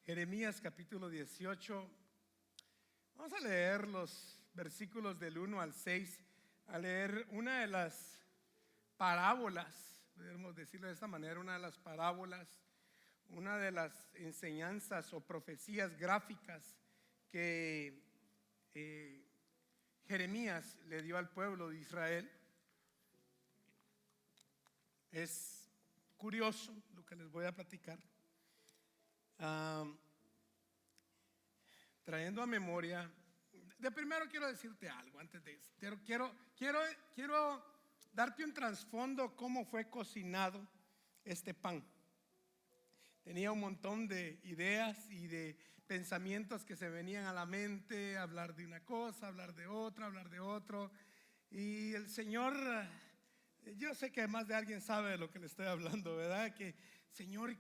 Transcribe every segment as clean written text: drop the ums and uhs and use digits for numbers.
Jeremías capítulo 18. Vamos a leer los versículos del 1 al 6, a leer una de las parábolas, podemos decirlo de esta manera, una de las parábolas, una de las enseñanzas o profecías gráficas que Jeremías le dio al pueblo de Israel. Es curioso lo que les voy a platicar. Trayendo a memoria, de primero quiero decirte algo antes de eso. Quiero darte un trasfondo cómo fue cocinado este pan. Tenía un montón de ideas y de pensamientos que se venían a la mente, hablar de una cosa, hablar de otra, hablar de otro. Y el Señor, yo sé que más de alguien sabe de lo que le estoy hablando, ¿verdad? Que Señor,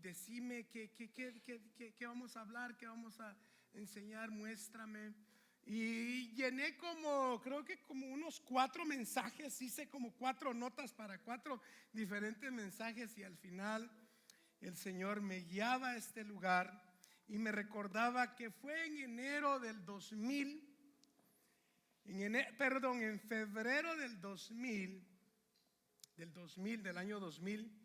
decime qué vamos a hablar, qué vamos a enseñar, muéstrame. Y llené creo que como unos 4 mensajes, hice como 4 notas para 4 diferentes mensajes, y al final el Señor me guiaba a este lugar y me recordaba que fue en enero del 2000, en febrero del año 2000,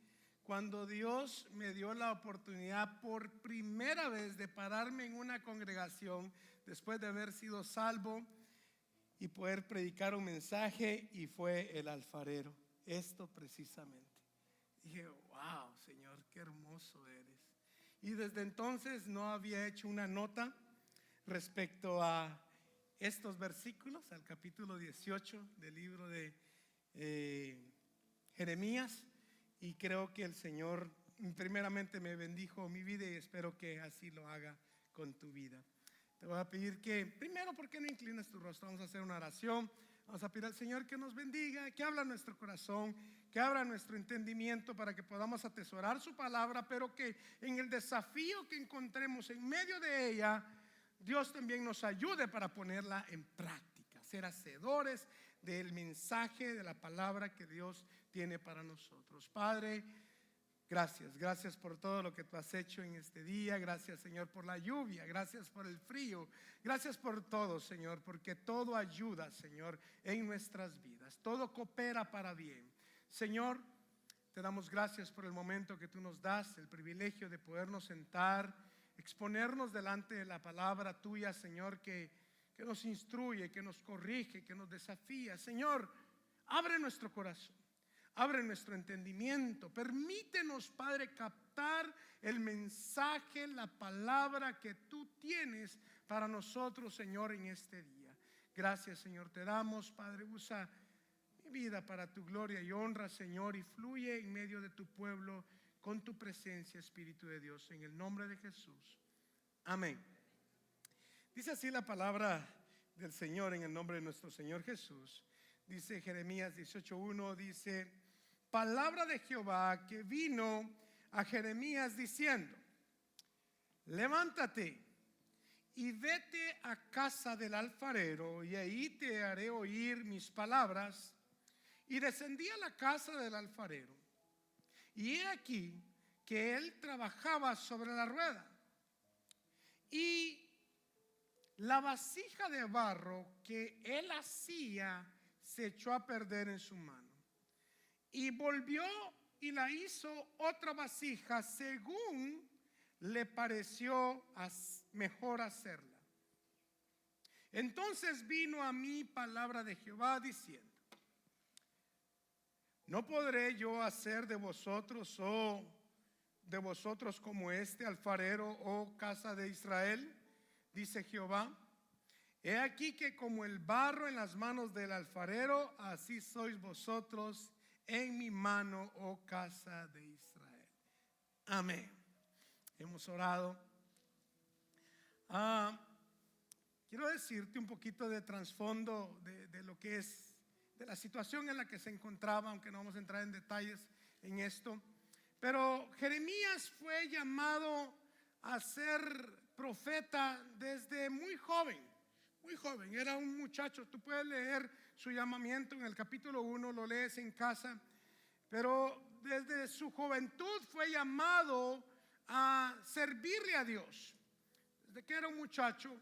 cuando Dios me dio la oportunidad por primera vez de pararme en una congregación después de haber sido salvo y poder predicar un mensaje, y fue el alfarero. Esto precisamente. Dije, wow, Señor, qué hermoso eres. Y desde entonces no había hecho una nota respecto a estos versículos, al capítulo 18 del libro de Jeremías. Y creo que el Señor primeramente me bendijo mi vida, y espero que así lo haga con tu vida. Te voy a pedir que primero, ¿por qué no inclinas tu rostro? Vamos a hacer una oración. Vamos a pedir al Señor que nos bendiga, que abra nuestro corazón, que abra nuestro entendimiento para que podamos atesorar su palabra, pero que en el desafío que encontremos en medio de ella, Dios también nos ayude para ponerla en práctica, ser hacedores del mensaje, de la palabra que Dios tiene para nosotros. Padre, gracias por todo lo que tú has hecho en este día. Gracias, Señor, por la lluvia. Gracias por el frío. Gracias por todo, Señor, porque todo ayuda, Señor, en nuestras vidas. Todo coopera para bien. Señor, te damos gracias por el momento que tú nos das, el privilegio de podernos sentar, exponernos delante de la palabra tuya, Señor, que nos instruye, que nos corrige, que nos desafía. Señor, abre nuestro corazón, abre nuestro entendimiento. Permítenos, Padre, captar el mensaje, la palabra que tú tienes para nosotros, Señor, en este día. Gracias, Señor, te damos, Padre. Usa mi vida para tu gloria y honra, Señor, y fluye en medio de tu pueblo con tu presencia, Espíritu de Dios, en el nombre de Jesús. Amén. Dice así la palabra del Señor en el nombre de nuestro Señor Jesús. Dice Jeremías 18:1, dice: palabra de Jehová que vino a Jeremías diciendo: levántate y vete a casa del alfarero, y ahí te haré oír mis palabras. Y descendí a la casa del alfarero, y he aquí que él trabajaba sobre la rueda, y la vasija de barro que él hacía se echó a perder en su mano. Y volvió y la hizo otra vasija según le pareció mejor hacerla. Entonces vino a mí palabra de Jehová diciendo: ¿no podré yo hacer de vosotros como este alfarero, oh casa de Israel? Dice Jehová. He aquí que como el barro en las manos del alfarero, así sois vosotros en mi mano, oh casa de Israel. Amén. Hemos orado. Quiero decirte un poquito de trasfondo de lo que es, de la situación en la que se encontraba, aunque no vamos a entrar en detalles en esto. Pero Jeremías fue llamado a ser profeta desde muy joven. Muy joven, era un muchacho. Tú puedes leer su llamamiento en el capítulo 1, lo lees en casa. Pero desde su juventud fue llamado a servirle a Dios desde que era un muchacho.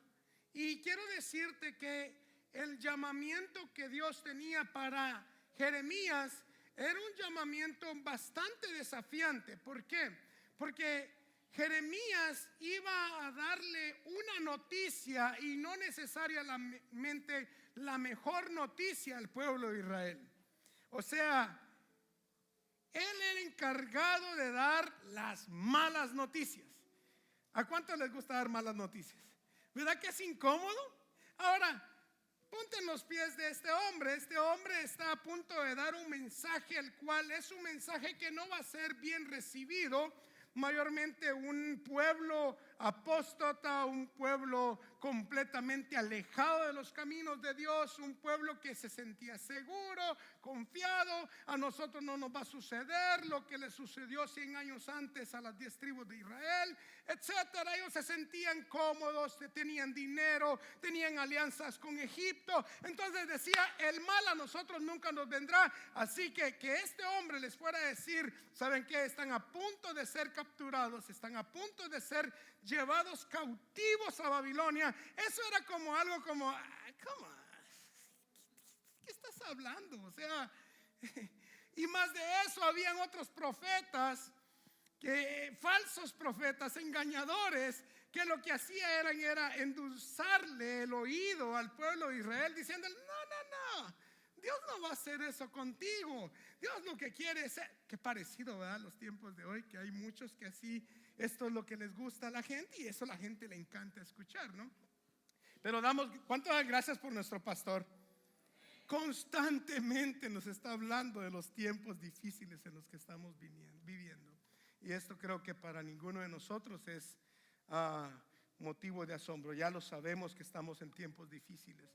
Y quiero decirte que el llamamiento que Dios tenía para Jeremías era un llamamiento bastante desafiante. ¿Por qué? Porque Jeremías iba a darle una noticia, y no necesariamente la mejor noticia, al pueblo de Israel. O sea, él era encargado de dar las malas noticias. ¿A cuántos les gusta dar malas noticias? ¿Verdad que es incómodo? Ahora, ponte en los pies de este hombre. Este hombre está a punto de dar un mensaje, el cual es un mensaje que no va a ser bien recibido. Mayormente un pueblo apóstata, un pueblo completamente alejado de los caminos de Dios, un pueblo que se sentía seguro, confiado. A nosotros no nos va a suceder lo que le sucedió 100 años antes a las 10 tribus de Israel, etcétera. Ellos se sentían cómodos, tenían dinero, tenían alianzas con Egipto. Entonces decía, el mal a nosotros nunca nos vendrá. Así que este hombre les fuera a decir, ¿saben qué? Están a punto de ser capturados, están a punto de ser llevados cautivos a Babilonia. Eso era como algo como, ¿qué estás hablando? O sea, y más de eso, habían otros profetas, falsos profetas, engañadores, que lo que hacían era endulzarle el oído al pueblo de Israel, diciendo, no, Dios no va a hacer eso contigo. Dios lo que quiere es, qué parecido, ¿verdad? Los tiempos de hoy, que hay muchos que así, esto es lo que les gusta a la gente, y eso a la gente le encanta escuchar, ¿no? Pero ¿cuántas gracias por nuestro pastor? Constantemente nos está hablando de los tiempos difíciles en los que estamos viviendo. Y esto creo que para ninguno de nosotros es motivo de asombro. Ya lo sabemos que estamos en tiempos difíciles.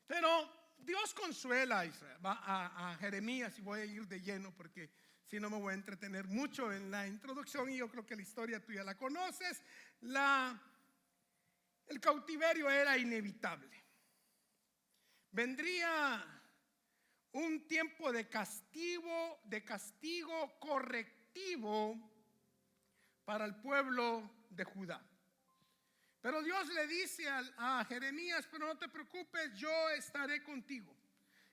Pero Dios consuela a Israel, a Jeremías, y voy a ir de lleno porque si no me voy a entretener mucho en la introducción, y yo creo que la historia tú ya la conoces. El cautiverio era inevitable. Vendría un tiempo de castigo correctivo para el pueblo de Judá. Pero Dios le dice a Jeremías, pero no te preocupes, yo estaré contigo.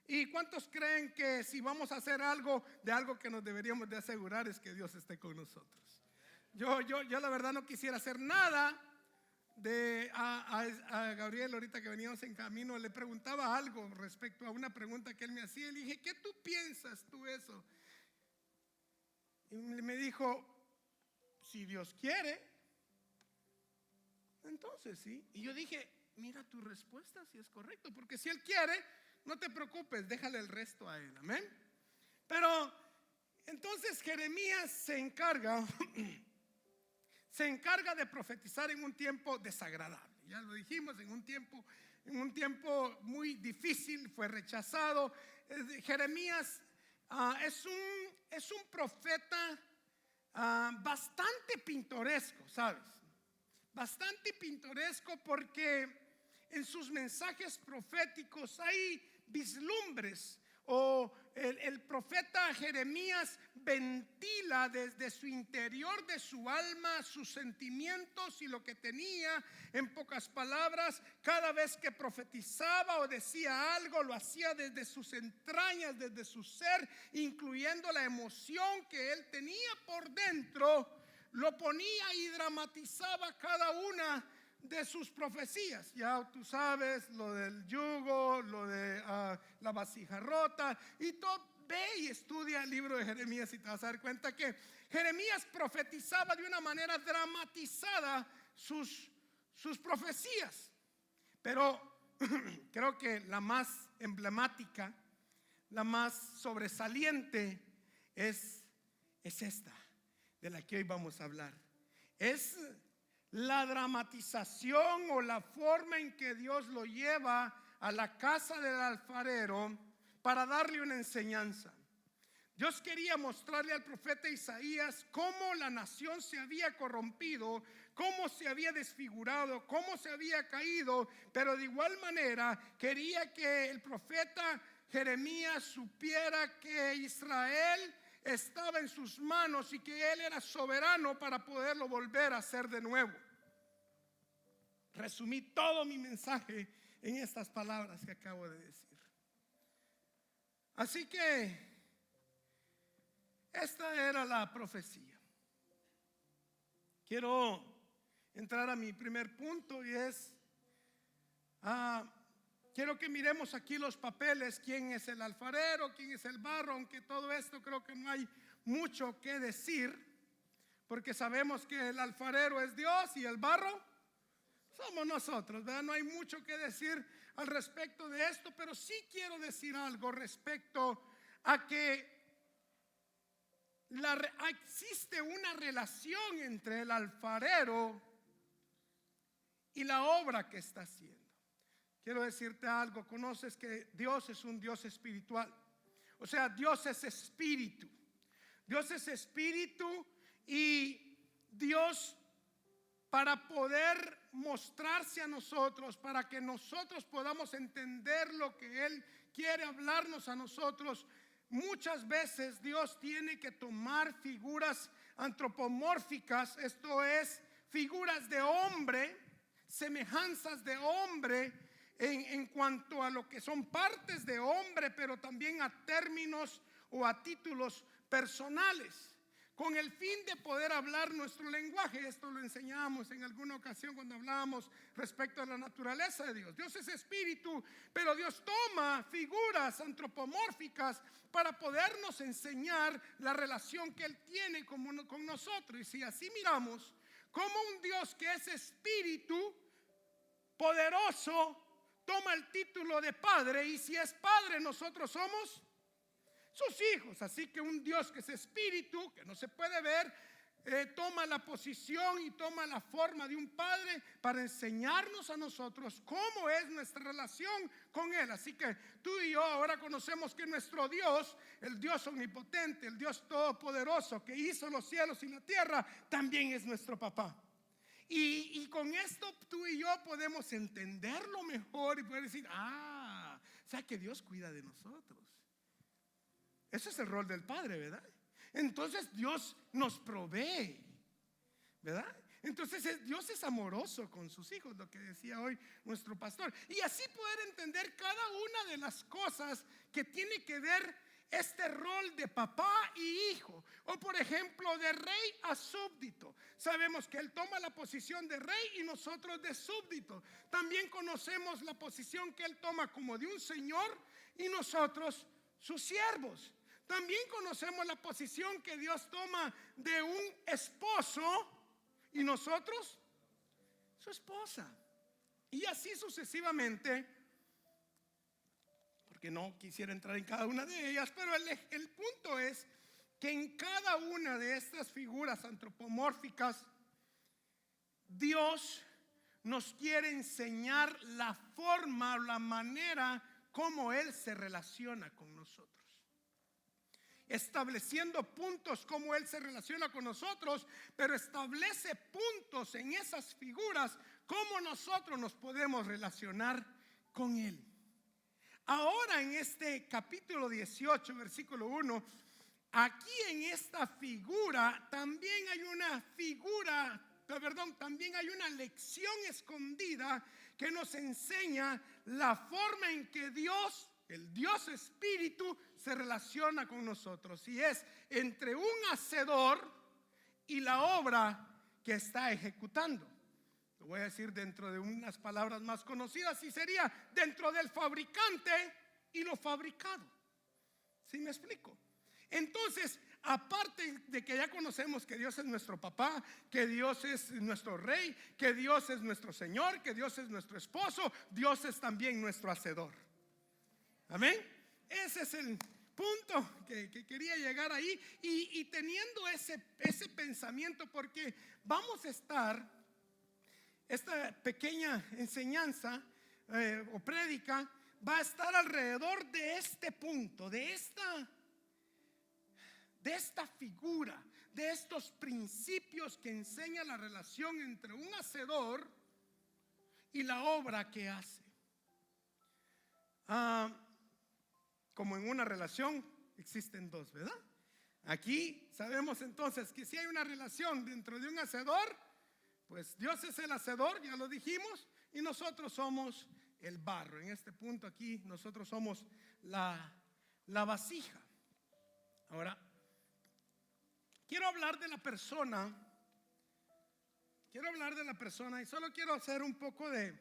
¿Y cuántos creen que si vamos a hacer algo que nos deberíamos de asegurar es que Dios esté con nosotros? Yo la verdad no quisiera hacer nada. A Gabriel, ahorita que veníamos en camino, le preguntaba algo respecto a una pregunta que él me hacía. Le dije, ¿qué tú piensas tú eso? Y me dijo, si Dios quiere, entonces sí. Y yo dije, mira, tu respuesta si es correcto, porque si Él quiere, no te preocupes, déjale el resto a Él, amén. Pero entonces Jeremías se encarga de profetizar en un tiempo desagradable. Ya lo dijimos, en un tiempo muy difícil, fue rechazado. Jeremías es un profeta bastante pintoresco, ¿sabes? Bastante pintoresco, porque en sus mensajes proféticos hay vislumbres, o el profeta Jeremías ventila desde su interior de su alma sus sentimientos y lo que tenía. En pocas palabras, cada vez que profetizaba o decía algo, lo hacía desde sus entrañas, desde su ser, incluyendo la emoción que él tenía por dentro. Lo ponía y dramatizaba cada una de sus profecías. Ya tú sabes, lo del yugo, lo de la vasija rota, y todo. Ve y estudia el libro de Jeremías y te vas a dar cuenta que Jeremías profetizaba de una manera dramatizada sus profecías. Pero creo que la más emblemática, la más sobresaliente es esta de la que hoy vamos a hablar. Es la dramatización o la forma en que Dios lo lleva a la casa del alfarero para darle una enseñanza. Dios quería mostrarle al profeta Isaías cómo la nación se había corrompido, cómo se había desfigurado, cómo se había caído, pero de igual manera quería que el profeta Jeremías supiera que Israel estaba en sus manos y que Él era soberano para poderlo volver a hacer de nuevo. Resumí todo mi mensaje en estas palabras que acabo de decir. Así que esta era la profecía. Quiero entrar a mi primer punto y es, quiero que miremos aquí los papeles, quién es el alfarero, quién es el barro, aunque todo esto creo que no hay mucho que decir, porque sabemos que el alfarero es Dios y el barro somos nosotros, ¿verdad? No hay mucho que decir al respecto de esto, pero sí quiero decir algo respecto a que existe una relación entre el alfarero y la obra que está haciendo. Quiero decirte algo, conoces que Dios es un Dios espiritual, o sea, Dios es espíritu. Dios es espíritu y Dios, para poder mostrarse a nosotros, para que nosotros podamos entender lo que Él quiere hablarnos a nosotros, muchas veces Dios tiene que tomar figuras antropomórficas, esto es, figuras de hombre, semejanzas de hombre en cuanto a lo que son partes de hombre, pero también a términos o a títulos personales, con el fin de poder hablar nuestro lenguaje. Esto lo enseñamos en alguna ocasión cuando hablábamos respecto a la naturaleza de Dios. Dios es espíritu, pero Dios toma figuras antropomórficas para podernos enseñar la relación que Él tiene con nosotros. Y si así miramos, como un Dios que es espíritu poderoso toma el título de Padre, y si es Padre, nosotros somos sus hijos. Así que un Dios que es espíritu, que no se puede ver, toma la posición y toma la forma de un padre para enseñarnos a nosotros cómo es nuestra relación con Él. Así que tú y yo ahora conocemos que nuestro Dios, el Dios omnipotente, el Dios todopoderoso que hizo los cielos y la tierra, también es nuestro papá. Y con esto tú y yo podemos entenderlo mejor y poder decir, o sea que Dios cuida de nosotros. Ese es el rol del Padre, ¿verdad? Entonces Dios nos provee, ¿verdad? Entonces Dios es amoroso con sus hijos, lo que decía hoy nuestro pastor. Y así poder entender cada una de las cosas que tiene que ver este rol de papá y hijo. O por ejemplo, de rey a súbdito. Sabemos que Él toma la posición de rey y nosotros de súbdito. También conocemos la posición que Él toma como de un señor y nosotros sus siervos. También conocemos la posición que Dios toma de un esposo y nosotros su esposa. Y así sucesivamente, porque no quisiera entrar en cada una de ellas, pero el punto es que en cada una de estas figuras antropomórficas Dios nos quiere enseñar la forma o la manera como Él se relaciona con nosotros, estableciendo puntos como Él se relaciona con nosotros, pero establece puntos en esas figuras como nosotros nos podemos relacionar con Él. Ahora en este capítulo 18, versículo 1, aquí en esta figura también hay también hay una lección escondida que nos enseña la forma en que Dios, el Dios Espíritu, se relaciona con nosotros, y es entre un hacedor y la obra que está ejecutando. Lo voy a decir dentro de unas palabras más conocidas, y sería dentro del fabricante y lo fabricado. ¿Sí me explico? Entonces, aparte de que ya conocemos que Dios es nuestro papá, que Dios es nuestro rey, que Dios es nuestro Señor, que Dios es nuestro esposo, Dios es también nuestro hacedor. Amén. Ese es el punto que quería llegar ahí, y teniendo ese pensamiento, porque vamos a estar, esta pequeña enseñanza o prédica va a estar alrededor de este punto, de esta figura, de estos principios que enseña la relación entre un hacedor y la obra que hace. Como en una relación existen dos, ¿verdad? Aquí sabemos entonces que si hay una relación dentro de un hacedor, pues Dios es el hacedor, ya lo dijimos, y nosotros somos el barro. En este punto aquí nosotros somos la vasija. Ahora, quiero hablar de la persona y solo quiero hacer un poco de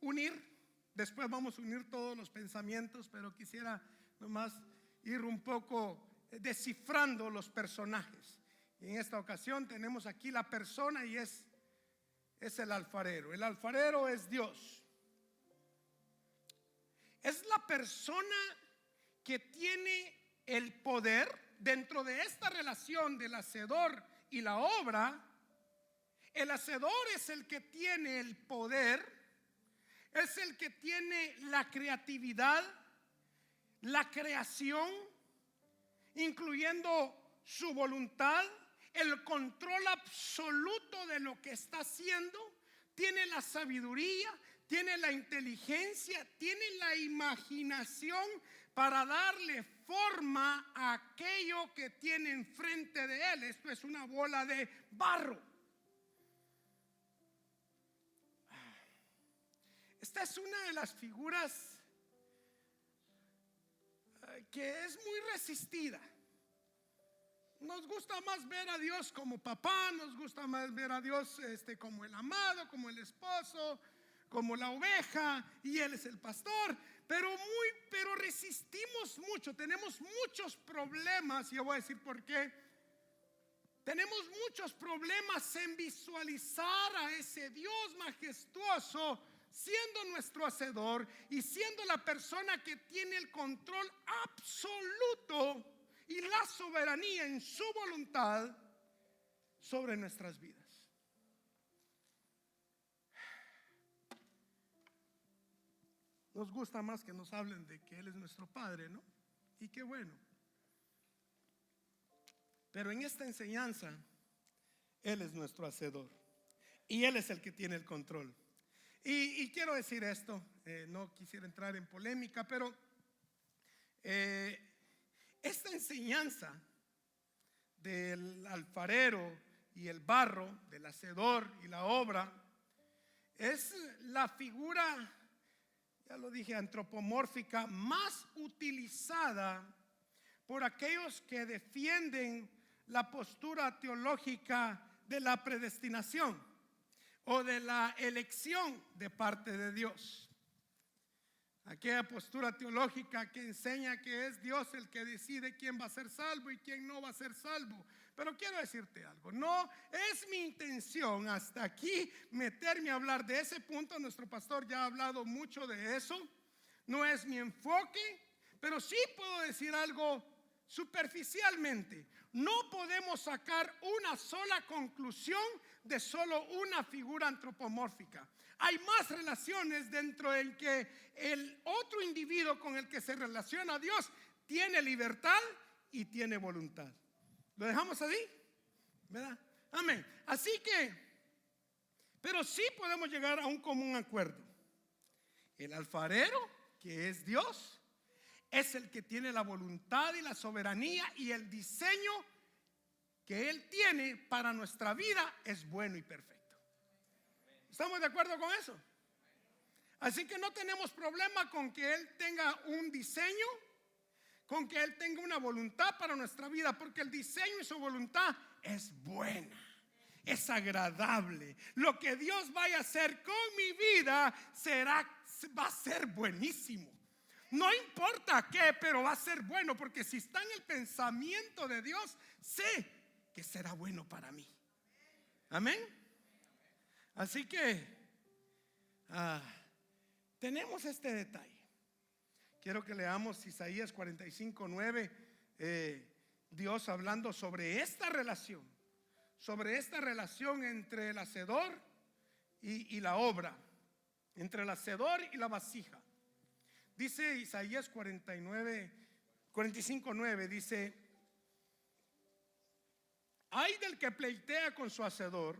unir. Después vamos a unir todos los pensamientos, pero quisiera nomás ir un poco descifrando los personajes. Y en esta ocasión tenemos aquí la persona y es el alfarero. El alfarero es Dios. Es la persona que tiene el poder dentro de esta relación del hacedor y la obra. El hacedor es el que tiene el poder, es el que tiene la creatividad, la creación, incluyendo su voluntad, el control absoluto de lo que está haciendo, tiene la sabiduría, tiene la inteligencia, tiene la imaginación para darle forma a aquello que tiene enfrente de él. Esto es una bola de barro. Esta es una de las figuras que es muy resistida. Nos gusta más ver a Dios como papá, nos gusta más ver a Dios como el amado, como el esposo, como la oveja, y Él es el pastor. Pero resistimos mucho, tenemos muchos problemas, y yo voy a decir por qué. Tenemos muchos problemas en visualizar a ese Dios majestuoso siendo nuestro hacedor y siendo la persona que tiene el control absoluto y la soberanía en su voluntad sobre nuestras vidas. Nos gusta más que nos hablen de que Él es nuestro Padre, ¿no? Y qué bueno. Pero en esta enseñanza, Él es nuestro hacedor y Él es el que tiene el control. Y quiero decir esto, no quisiera entrar en polémica, pero esta enseñanza del alfarero y el barro, del hacedor y la obra, es la figura, ya lo dije, antropomórfica más utilizada por aquellos que defienden la postura teológica de la predestinación o de la elección de parte de Dios. Aquella postura teológica que enseña que es Dios el que decide quién va a ser salvo y quién no va a ser salvo. Pero quiero decirte algo, no es mi intención hasta aquí meterme a hablar de ese punto. Nuestro pastor ya ha hablado mucho de eso. No es mi enfoque, pero sí puedo decir algo superficialmente. No podemos sacar una sola conclusión de solo una figura antropomórfica. Hay más relaciones dentro en que el otro individuo con el que se relaciona a Dios tiene libertad y tiene voluntad. ¿Lo dejamos así? ¿Verdad? Amén. Así que, pero sí podemos llegar a un común acuerdo. El alfarero, que es Dios, es el que tiene la voluntad y la soberanía, y el diseño que Él tiene para nuestra vida es bueno y perfecto. ¿Estamos de acuerdo con eso? Así que no tenemos problema con que Él tenga un diseño, con que Él tenga una voluntad para nuestra vida, porque el diseño y su voluntad es buena, es agradable. Lo que Dios vaya a hacer con mi vida va a ser buenísimo. No importa qué, pero va a ser bueno, porque si está en el pensamiento de Dios, sé que será bueno para mí. Amén. Así que tenemos este detalle. Quiero que leamos Isaías 45:9. Dios hablando sobre esta relación entre el hacedor y la obra, entre el hacedor y la vasija. Dice Isaías 45:9, dice: ay del que pleitea con su hacedor,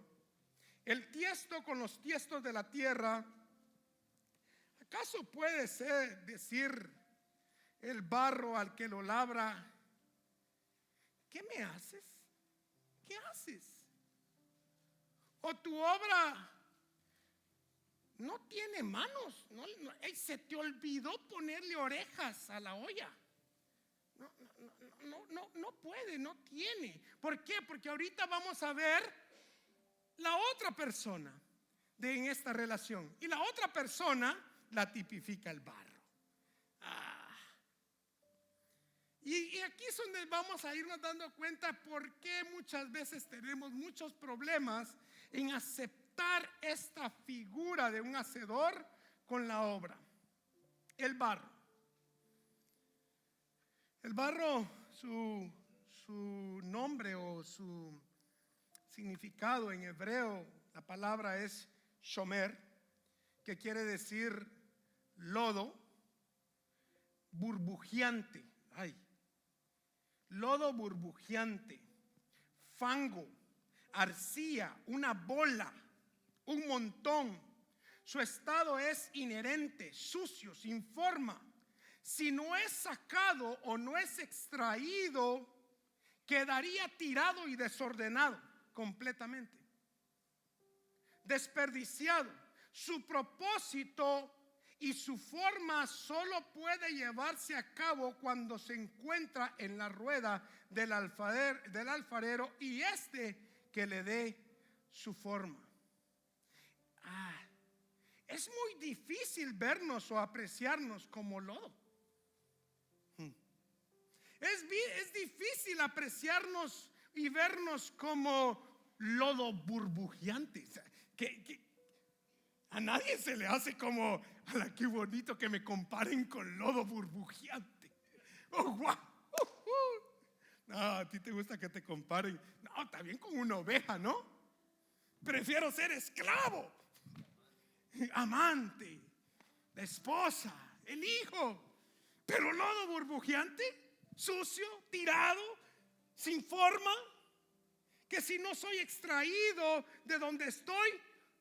el tiesto con los tiestos de la tierra. ¿Acaso puede decir el barro al que lo labra: ¿qué me haces? ¿Qué haces? O tu obra no tiene manos, se te olvidó ponerle orejas a la olla. No puede, no tiene. ¿Por qué? Porque ahorita vamos a ver la otra persona en esta relación, y la otra persona la tipifica el barro. Y aquí es donde vamos a irnos dando cuenta por qué muchas veces tenemos muchos problemas en aceptar esta figura de un hacedor con la obra. El barro. El barro, su nombre o su significado en hebreo, la palabra es shomer, que quiere decir lodo burbujeante. Lodo burbujeante, fango, arcilla, una bola, un montón. Su estado es inherente, sucio, sin forma. Si no es sacado o no es extraído, quedaría tirado y desordenado completamente, desperdiciado. Su propósito y su forma solo puede llevarse a cabo cuando se encuentra en la rueda del alfarero y que le dé su forma. Es muy difícil vernos o apreciarnos como lodo. Es difícil apreciarnos y vernos como lodo burbujeante. Que a nadie se le hace como: ¡ala, qué bonito que me comparen con lodo burbujeante! ¡Oh, wow! No, a ti te gusta que te comparen. No, está bien con una oveja, ¿no? Prefiero ser esclavo, amante, la esposa, el hijo. Pero lodo burbujeante, sucio, tirado, sin forma, que si no soy extraído de donde estoy,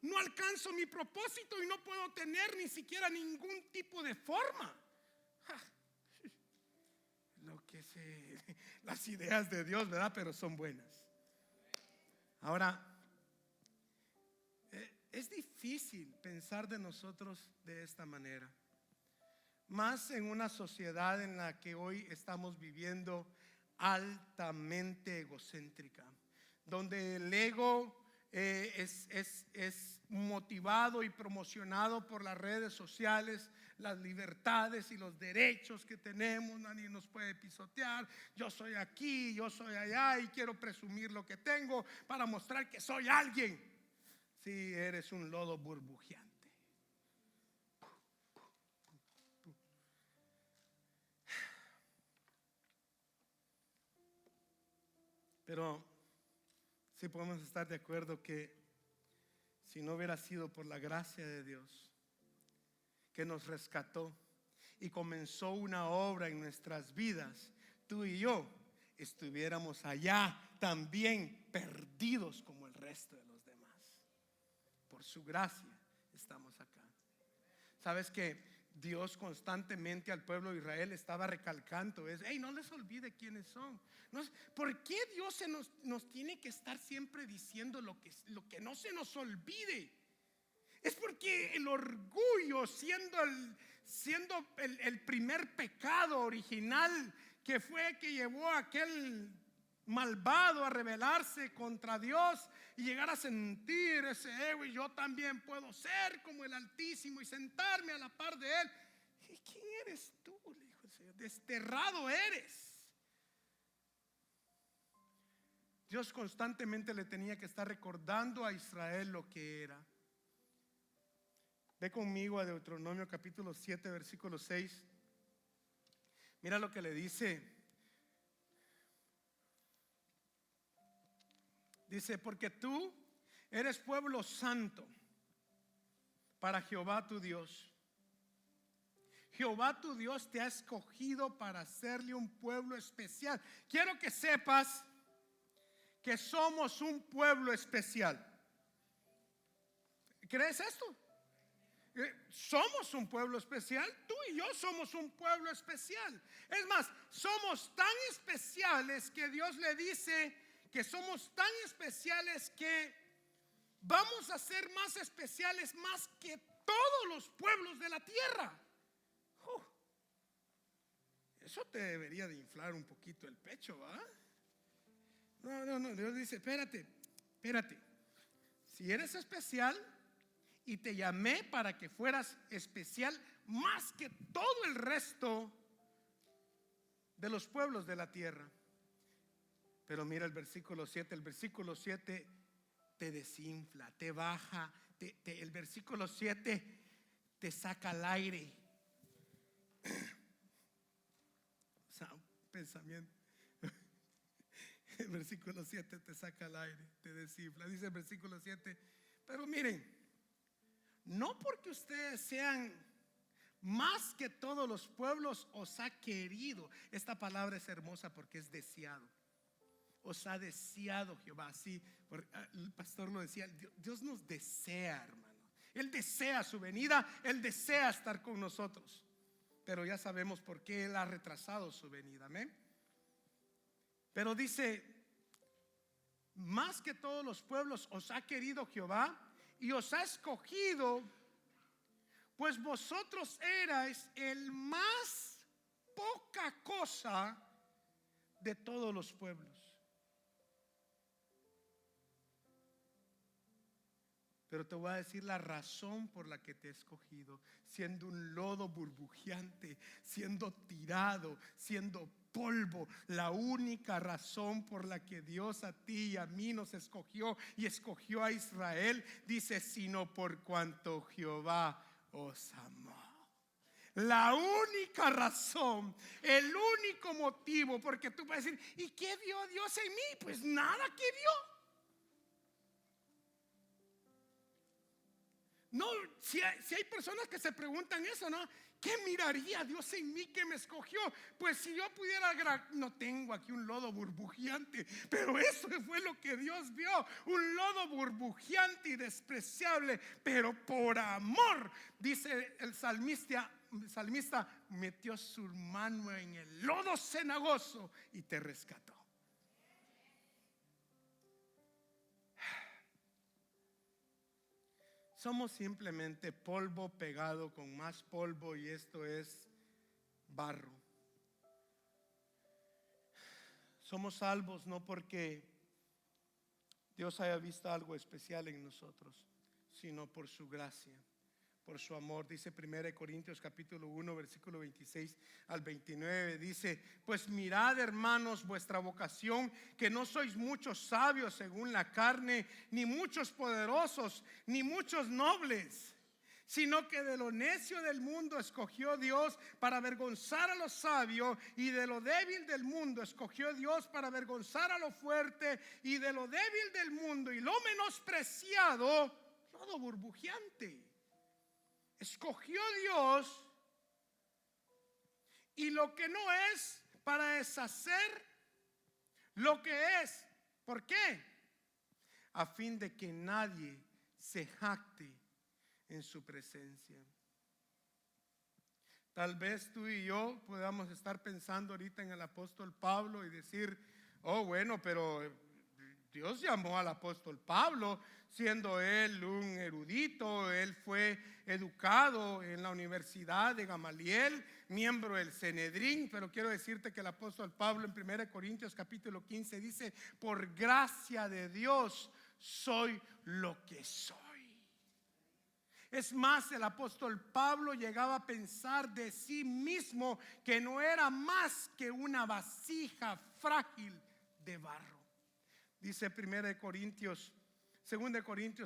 no alcanzo mi propósito y no puedo tener ni siquiera ningún tipo de forma. Las ideas de Dios, ¿verdad? Pero son buenas. Ahora, es difícil pensar de nosotros de esta manera, más en una sociedad en la que hoy estamos viviendo altamente egocéntrica, donde el ego es motivado y promocionado por las redes sociales, las libertades y los derechos que tenemos. Nadie nos puede pisotear. Yo soy aquí, yo soy allá, y quiero presumir lo que tengo para mostrar que soy alguien. Si eres un lodo burbujeante. Pero sí podemos estar de acuerdo que si no hubiera sido por la gracia de Dios, que nos rescató y comenzó una obra en nuestras vidas, tú y yo estuviéramos allá también perdidos como el resto de los demás. Por su gracia estamos acá. ¿Sabes que Dios constantemente al pueblo de Israel estaba recalcando? No les olvide quiénes son. ¿Por qué Dios nos tiene que estar siempre diciendo lo que no se nos olvide? Es porque el orgullo, siendo el primer pecado original, que fue que llevó a aquel malvado a rebelarse contra Dios y llegar a sentir ese ego: y yo también puedo ser como el Altísimo y sentarme a la par de Él. ¿Y quién eres tú? Le dijo el Señor. Desterrado eres. Dios constantemente le tenía que estar recordando a Israel lo que era. Ve conmigo a Deuteronomio capítulo 7, versículo 6. Mira lo que le dice. Dice: porque tú eres pueblo santo para Jehová tu Dios. Jehová tu Dios te ha escogido para hacerle un pueblo especial. Quiero que sepas que somos un pueblo especial. ¿Crees esto? Somos un pueblo especial. Tú y yo somos un pueblo especial. Es más, somos tan especiales que Dios le dice que somos tan especiales que vamos a ser más especiales más que todos los pueblos de la tierra. Eso te debería de inflar un poquito el pecho, ¿va? No, Dios dice, espérate. Si eres especial y te llamé para que fueras especial más que todo el resto de los pueblos de la tierra. Pero mira el versículo 7. El versículo 7 te desinfla, te baja. El versículo 7 te saca al aire. O sea, un pensamiento. El versículo 7 te saca al aire, te desinfla. Dice el versículo 7, pero miren, no porque ustedes sean más que todos los pueblos os ha querido. Esta palabra es hermosa porque es deseado. Os ha deseado Jehová. Así el pastor lo decía, Dios nos desea, hermano. Él desea su venida, Él desea estar con nosotros. Pero ya sabemos por qué Él ha retrasado su venida. Amén. Pero dice, más que todos los pueblos os ha querido Jehová y os ha escogido, pues vosotros erais el más poca cosa de todos los pueblos. Pero te voy a decir la razón por la que te he escogido. Siendo un lodo burbujeante, siendo tirado, siendo polvo. La única razón por la que Dios a ti y a mí nos escogió y escogió a Israel, dice, sino por cuanto Jehová os amó. La única razón, el único motivo, porque tú vas a decir, ¿y qué vio Dios en mí? Pues nada que vio. No, si hay personas que se preguntan eso, ¿no? ¿Qué miraría Dios en mí que me escogió? Pues si yo pudiera, no tengo aquí un lodo burbujeante, pero eso fue lo que Dios vio, un lodo burbujeante y despreciable, pero por amor, dice el salmista, metió su mano en el lodo cenagoso y te rescató. Somos simplemente polvo pegado con más polvo, y esto es barro. Somos salvos no porque Dios haya visto algo especial en nosotros, sino por su gracia, por su amor. Dice 1 Corintios capítulo 1 versículo 26 al 29, dice, pues mirad, hermanos, vuestra vocación, que no sois muchos sabios según la carne, ni muchos poderosos, ni muchos nobles, sino que de lo necio del mundo escogió Dios para avergonzar a lo sabio, y de lo débil del mundo escogió Dios para avergonzar a lo fuerte, y de lo débil del mundo y lo menospreciado, lodo burbujeante, escogió Dios, y lo que no es, para deshacer lo que es. ¿Por qué? A fin de que nadie se jacte en su presencia. Tal vez tú y yo podamos estar pensando ahorita en el apóstol Pablo y decir, oh bueno, pero Dios llamó al apóstol Pablo siendo él un erudito. Él fue educado en la Universidad de Gamaliel, miembro del Sanedrín. Pero quiero decirte que el apóstol Pablo en 1 Corintios capítulo 15 dice, por gracia de Dios soy lo que soy. Es más, el apóstol Pablo llegaba a pensar de sí mismo que no era más que una vasija frágil de barro. Dice 2 Corintios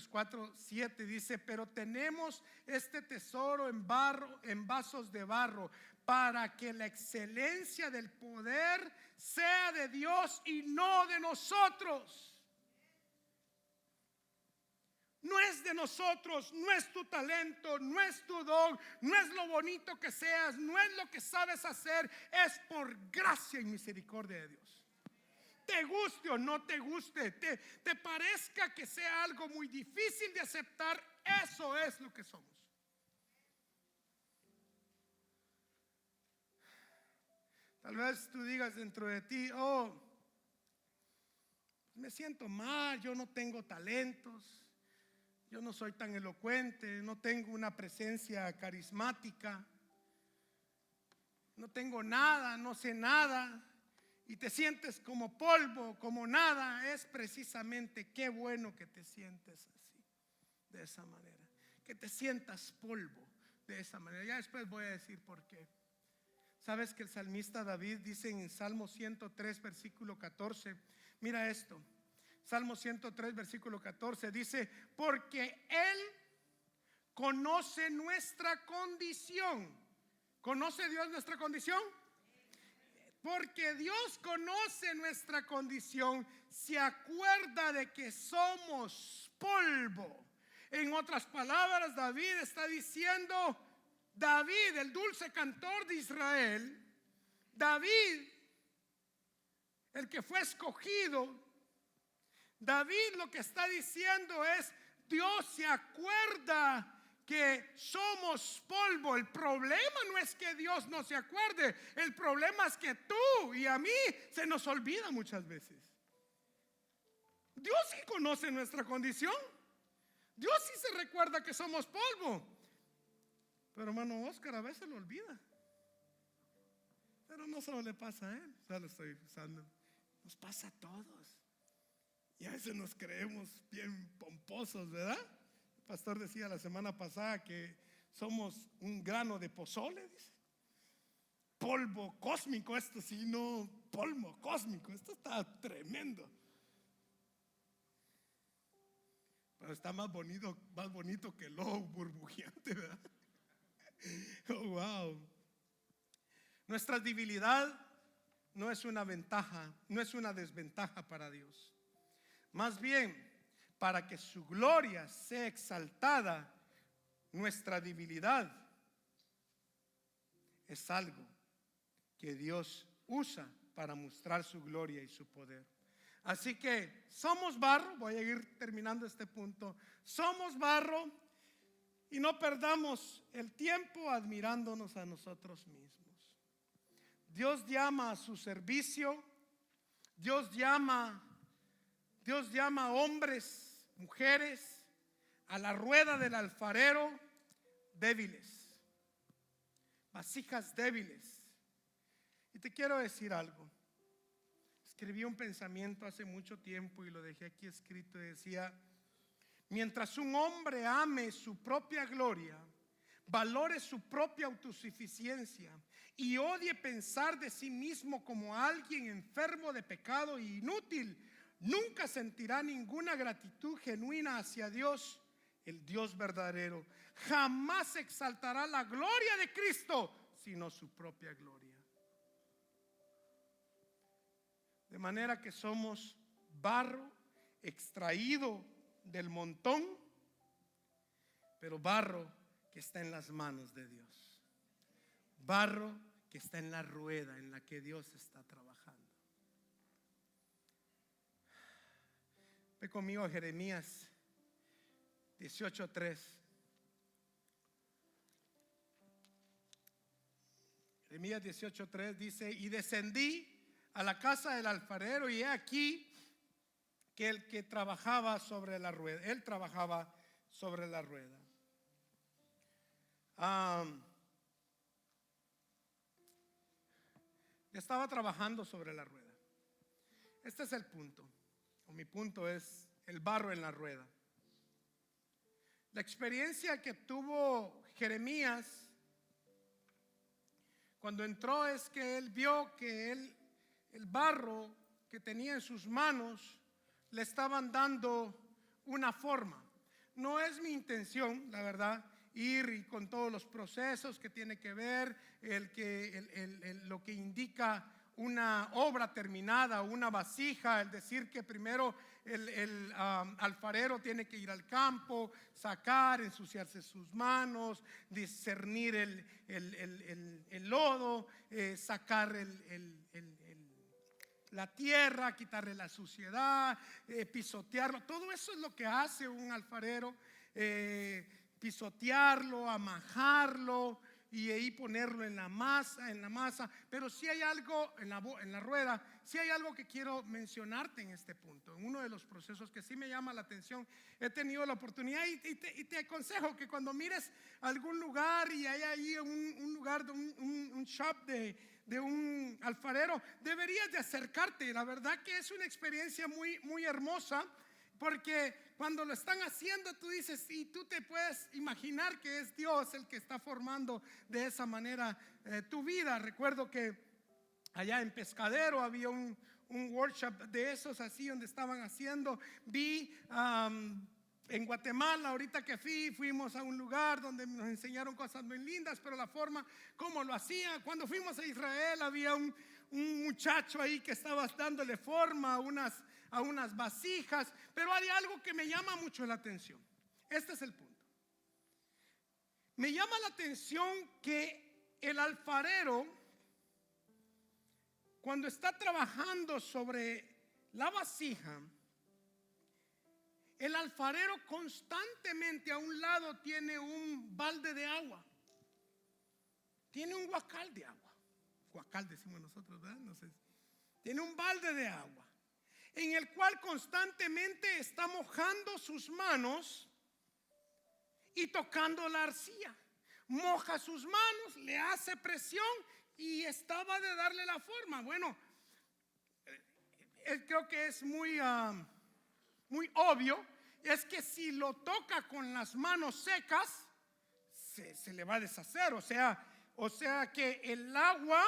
4:7, dice, pero tenemos este tesoro en barro, en vasos de barro, para que la excelencia del poder sea de Dios y no de nosotros. No es de nosotros, no es tu talento, no es tu don, no es lo bonito que seas, no es lo que sabes hacer, es por gracia y misericordia de Dios. Te guste o no te guste, te parezca que sea algo muy difícil de aceptar, eso es lo que somos. Tal vez tú digas dentro de ti, oh, me siento mal, yo no tengo talentos, yo no soy tan elocuente, no tengo una presencia carismática, no tengo nada, no sé nada, y te sientes como polvo, como nada. Es precisamente qué bueno que te sientes así, de esa manera, que te sientas polvo de esa manera. Ya después voy a decir por qué. Sabes que el salmista David dice en Salmo 103 versículo 14, mira esto, Salmo 103 versículo 14 dice: porque Él conoce nuestra condición. ¿Conoce Dios nuestra condición? Porque Dios conoce nuestra condición, se acuerda de que somos polvo. En otras palabras, David está diciendo, David, el dulce cantor de Israel, David, el que fue escogido, David lo que está diciendo es: Dios se acuerda que somos polvo. El problema no es que Dios no se acuerde, el problema es que tú y a mí se nos olvida muchas veces. Dios sí conoce nuestra condición, Dios sí se recuerda que somos polvo, pero hermano Oscar a veces lo olvida. Pero no solo le pasa a él, ya lo estoy usando, nos pasa a todos. Y a veces nos creemos bien pomposos, ¿verdad? El pastor decía la semana pasada que somos un grano de pozole, dice. Polvo cósmico, esto sí, no, polvo cósmico, esto está tremendo. Pero está más bonito que el lobo burbujeante, ¿verdad? Oh, wow. Nuestra debilidad no es una ventaja, no es una desventaja para Dios. Más bien, para que su gloria sea exaltada, nuestra debilidad es algo que Dios usa para mostrar su gloria y su poder. Así que somos barro, voy a ir terminando este punto. Somos barro y no perdamos el tiempo admirándonos a nosotros mismos. Dios llama a su servicio, Dios llama a hombres, mujeres, a la rueda del alfarero débiles, vasijas débiles. Y te quiero decir algo. Escribí un pensamiento hace mucho tiempo y lo dejé aquí escrito y decía: mientras un hombre ame su propia gloria, valore su propia autosuficiencia y odie pensar de sí mismo como alguien enfermo de pecado e inútil, nunca sentirá ninguna gratitud genuina hacia Dios, el Dios verdadero. Jamás exaltará la gloria de Cristo, sino su propia gloria. De manera que somos barro extraído del montón, pero barro que está en las manos de Dios. Barro que está en la rueda en la que Dios está trabajando. Ve conmigo a Jeremías 18:3. Jeremías 18:3 dice: y descendí a la casa del alfarero, y he aquí que el que trabajaba sobre la rueda, él trabajaba sobre la rueda. Estaba trabajando sobre la rueda. Este es el punto, o mi punto es el barro en la rueda. La experiencia que tuvo Jeremías cuando entró es que él vio que el barro que tenía en sus manos le estaban dando una forma. No es mi intención, la verdad, ir y con todos los procesos que tiene que ver, lo que indica una obra terminada, una vasija, el decir que primero el alfarero tiene que ir al campo, sacar, ensuciarse sus manos, discernir el lodo, sacar la tierra, quitarle la suciedad, pisotearlo. Todo eso es lo que hace un alfarero, pisotearlo, amajarlo, y ahí ponerlo en la masa. Pero si hay algo en la rueda, si hay algo que quiero mencionarte en este punto. En uno de los procesos que sí me llama la atención, he tenido la oportunidad y te aconsejo que cuando mires algún lugar y hay ahí un lugar de un shop de un alfarero, deberías de acercarte. La verdad que es una experiencia muy, muy hermosa, porque cuando lo están haciendo tú dices, y tú te puedes imaginar que es Dios el que está formando de esa manera tu vida. Recuerdo que allá en Pescadero había un workshop de esos así, donde estaban haciendo. Vi en Guatemala, ahorita que fuimos a un lugar donde nos enseñaron cosas muy lindas, pero la forma como lo hacían. Cuando fuimos a Israel había un muchacho ahí que estaba dándole forma a unas vasijas. Pero hay algo que me llama mucho la atención. Este es el punto. Me llama la atención que el alfarero, cuando está trabajando sobre la vasija, el alfarero constantemente a un lado tiene un balde de agua, tiene un guacal de agua. Guacal decimos nosotros, ¿verdad? No sé. Tiene un balde de agua en el cual constantemente está mojando sus manos y tocando la arcilla. Moja sus manos, le hace presión y estaba de darle la forma. Bueno, creo que es muy obvio, es que si lo toca con las manos secas, se le va a deshacer. O sea que el agua,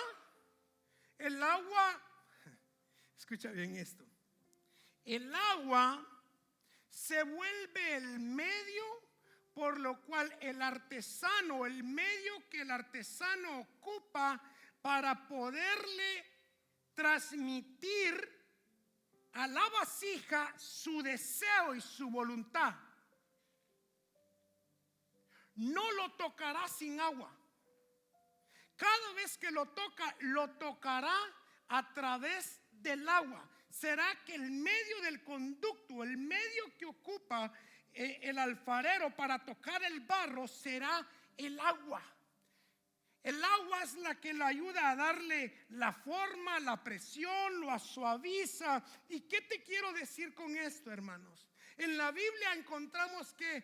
escucha bien esto, el agua se vuelve el medio por lo cual el medio que el artesano ocupa para poderle transmitir a la vasija su deseo y su voluntad. No lo tocará sin agua. Cada vez que lo toca, lo tocará a través del agua. Será que el medio del conducto, el medio que ocupa el alfarero para tocar el barro, será el agua. El agua es la que le ayuda a darle la forma, la presión, lo suaviza. ¿Y qué te quiero decir con esto, hermanos? En la Biblia encontramos que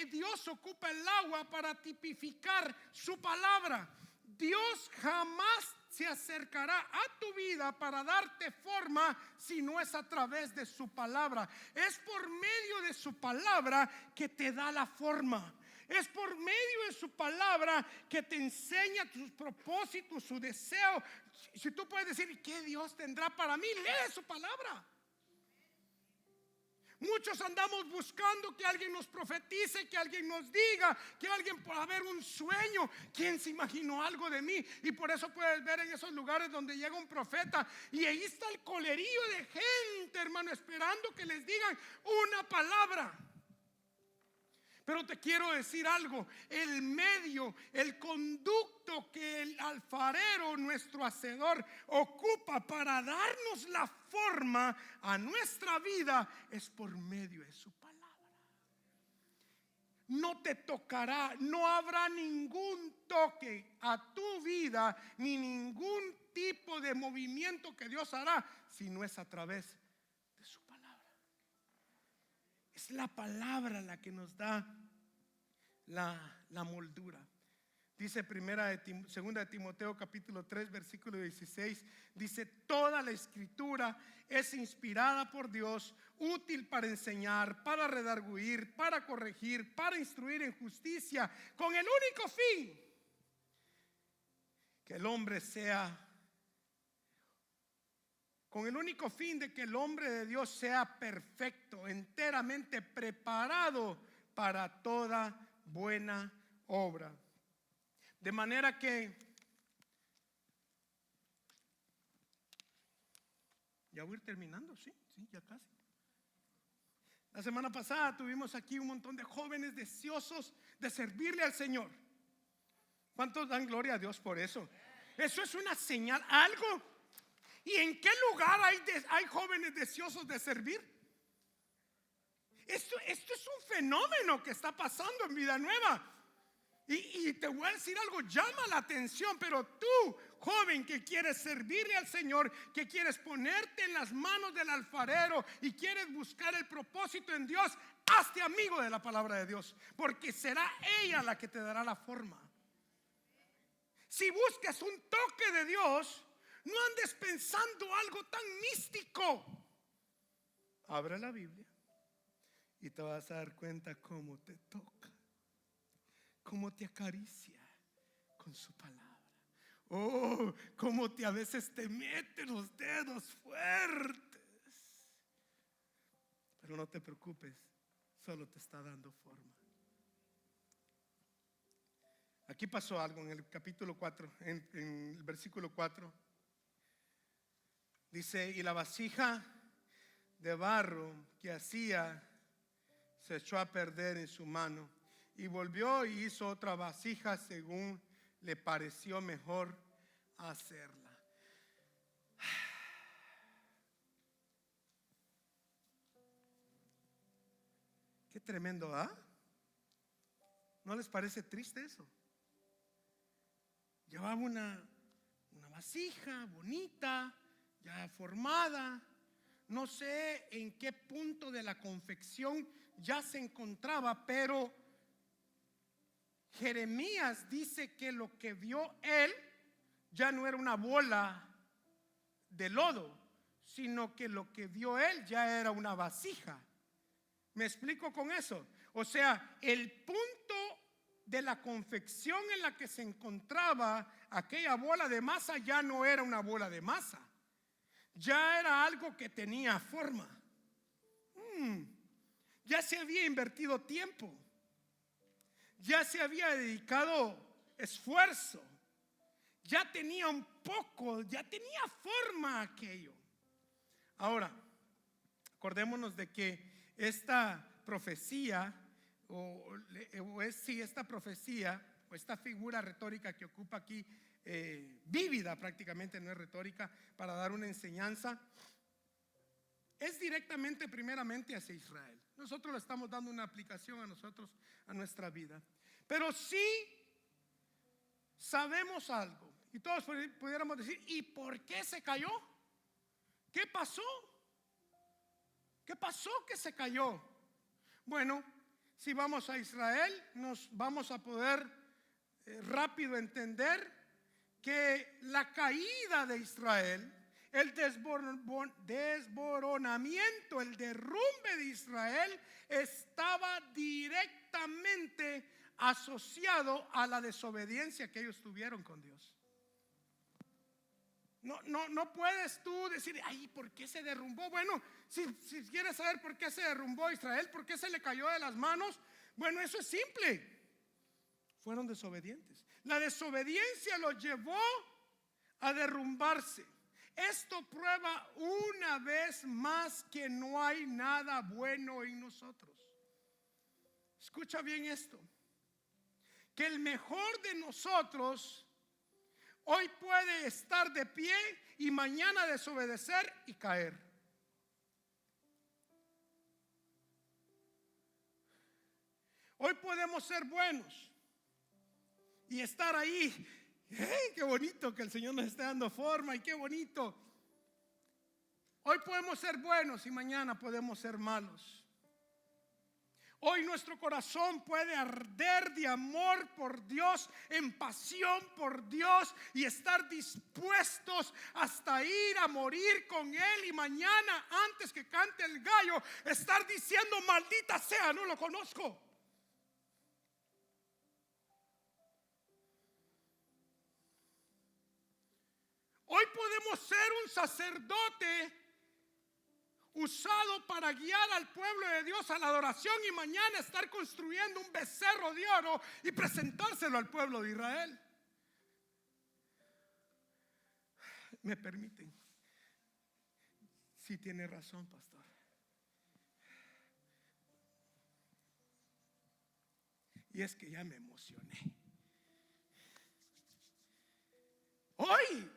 Dios ocupa el agua para tipificar su palabra. Dios jamás se acercará a tu vida para darte forma si no es a través de su palabra. Es por medio de su palabra que te da la forma. Es por medio de su palabra que te enseña sus propósitos, su deseo. Si tú puedes decir, ¿qué Dios tendrá para mí? Lee su palabra. Muchos andamos buscando que alguien nos profetice, que alguien nos diga, que alguien pueda ver un sueño. ¿Quién se imaginó algo de mí? Y por eso puedes ver en esos lugares donde llega un profeta y ahí está el colerío de gente, hermano, esperando que les digan una palabra. Pero te quiero decir algo, el medio, el conducto que el alfarero, nuestro hacedor, ocupa para darnos la forma a nuestra vida es por medio de su palabra. No te tocará, no habrá ningún toque a tu vida, ni ningún tipo de movimiento que Dios hará si no es a través de su palabra. Es la palabra la que nos da la moldura. Dice segunda de Timoteo capítulo 3 versículo 16, dice: toda la escritura es inspirada por Dios, útil para enseñar, para redarguir, para corregir, para instruir en justicia, con el único fin que el hombre sea, con el único fin de que el hombre de Dios sea perfecto, enteramente preparado para toda buena obra. De manera que ya voy a ir terminando, sí, ya casi. La semana pasada tuvimos aquí un montón de jóvenes deseosos de servirle al Señor. ¿Cuántos dan gloria a Dios por eso? Eso es una señal, algo. ¿Y en qué lugar hay jóvenes deseosos de servir? Esto es un fenómeno que está pasando en Vida Nueva. Y te voy a decir algo, llama la atención, pero tú, joven, que quieres servirle al Señor, que quieres ponerte en las manos del alfarero y quieres buscar el propósito en Dios, hazte amigo de la palabra de Dios, porque será ella la que te dará la forma. Si buscas un toque de Dios, no andes pensando algo tan místico. Abre la Biblia y te vas a dar cuenta cómo te toca, cómo te acaricia con su palabra. Oh, cómo a veces te mete los dedos fuertes. Pero no te preocupes, solo te está dando forma. Aquí pasó algo en el capítulo 4, en el versículo 4. Dice, y la vasija de barro que hacía se echó a perder en su mano. Y volvió y hizo otra vasija según le pareció mejor hacerla. Qué tremendo, ¿ah? ¿No les parece triste eso? Llevaba una vasija bonita, ya formada. No sé en qué punto de la confección ya se encontraba, pero Jeremías dice que lo que vio él ya no era una bola de lodo, sino que lo que vio él ya era una vasija. ¿Me explico con eso? O sea, el punto de la confección en la que se encontraba aquella bola de masa ya no era una bola de masa, ya era algo que tenía forma. Ya se había invertido tiempo, ya se había dedicado esfuerzo, ya tenía un poco, ya tenía forma aquello. Ahora, acordémonos de que esta profecía, esta profecía, o esta figura retórica que ocupa aquí, vívida prácticamente, no es retórica, para dar una enseñanza, es directamente, primeramente, hacia Israel. Nosotros le estamos dando una aplicación a nosotros, a nuestra vida. Pero sí sabemos algo, y todos pudiéramos decir, ¿y por qué se cayó? ¿Qué pasó? ¿Qué pasó que se cayó? Bueno, si vamos a Israel, nos vamos a poder rápido entender que la caída de Israel, el desboronamiento, el derrumbe de Israel estaba directamente asociado a la desobediencia que ellos tuvieron con Dios. No puedes tú decir, ay, ¿por qué se derrumbó? Bueno, si quieres saber por qué se derrumbó Israel, por qué se le cayó de las manos, bueno, eso es simple. Fueron desobedientes. La desobediencia los llevó a derrumbarse. Esto prueba una vez más que no hay nada bueno en nosotros. Escucha bien esto, que el mejor de nosotros hoy puede estar de pie y mañana desobedecer y caer. Hoy podemos ser buenos y estar ahí. ¡Hey, qué bonito que el Señor nos esté dando forma! Y qué bonito. Hoy podemos ser buenos y mañana podemos ser malos. Hoy nuestro corazón puede arder de amor por Dios, en pasión por Dios, y estar dispuestos hasta ir a morir con Él, y mañana, antes que cante el gallo, estar diciendo, maldita sea, no lo conozco. Hoy podemos ser un sacerdote usado para guiar al pueblo de Dios a la adoración, y mañana estar construyendo un becerro de oro y presentárselo al pueblo de Israel. ¿Me permiten? Sí, tiene razón, pastor. Y es que ya me emocioné. Hoy,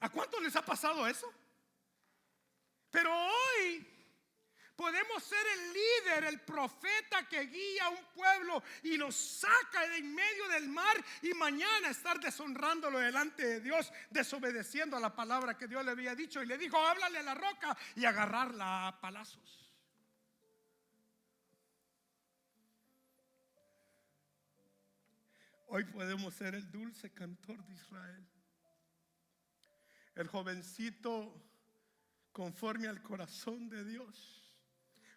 ¿a cuántos les ha pasado eso? Pero hoy Podemos ser el líder, el profeta que guía a un pueblo y lo saca de en medio del mar, y mañana estar deshonrándolo delante de Dios, desobedeciendo a la palabra que Dios le había dicho. Y le dijo: háblale a la roca, y agarrarla a palazos. Hoy podemos ser el dulce cantor de Israel, el jovencito conforme al corazón de Dios,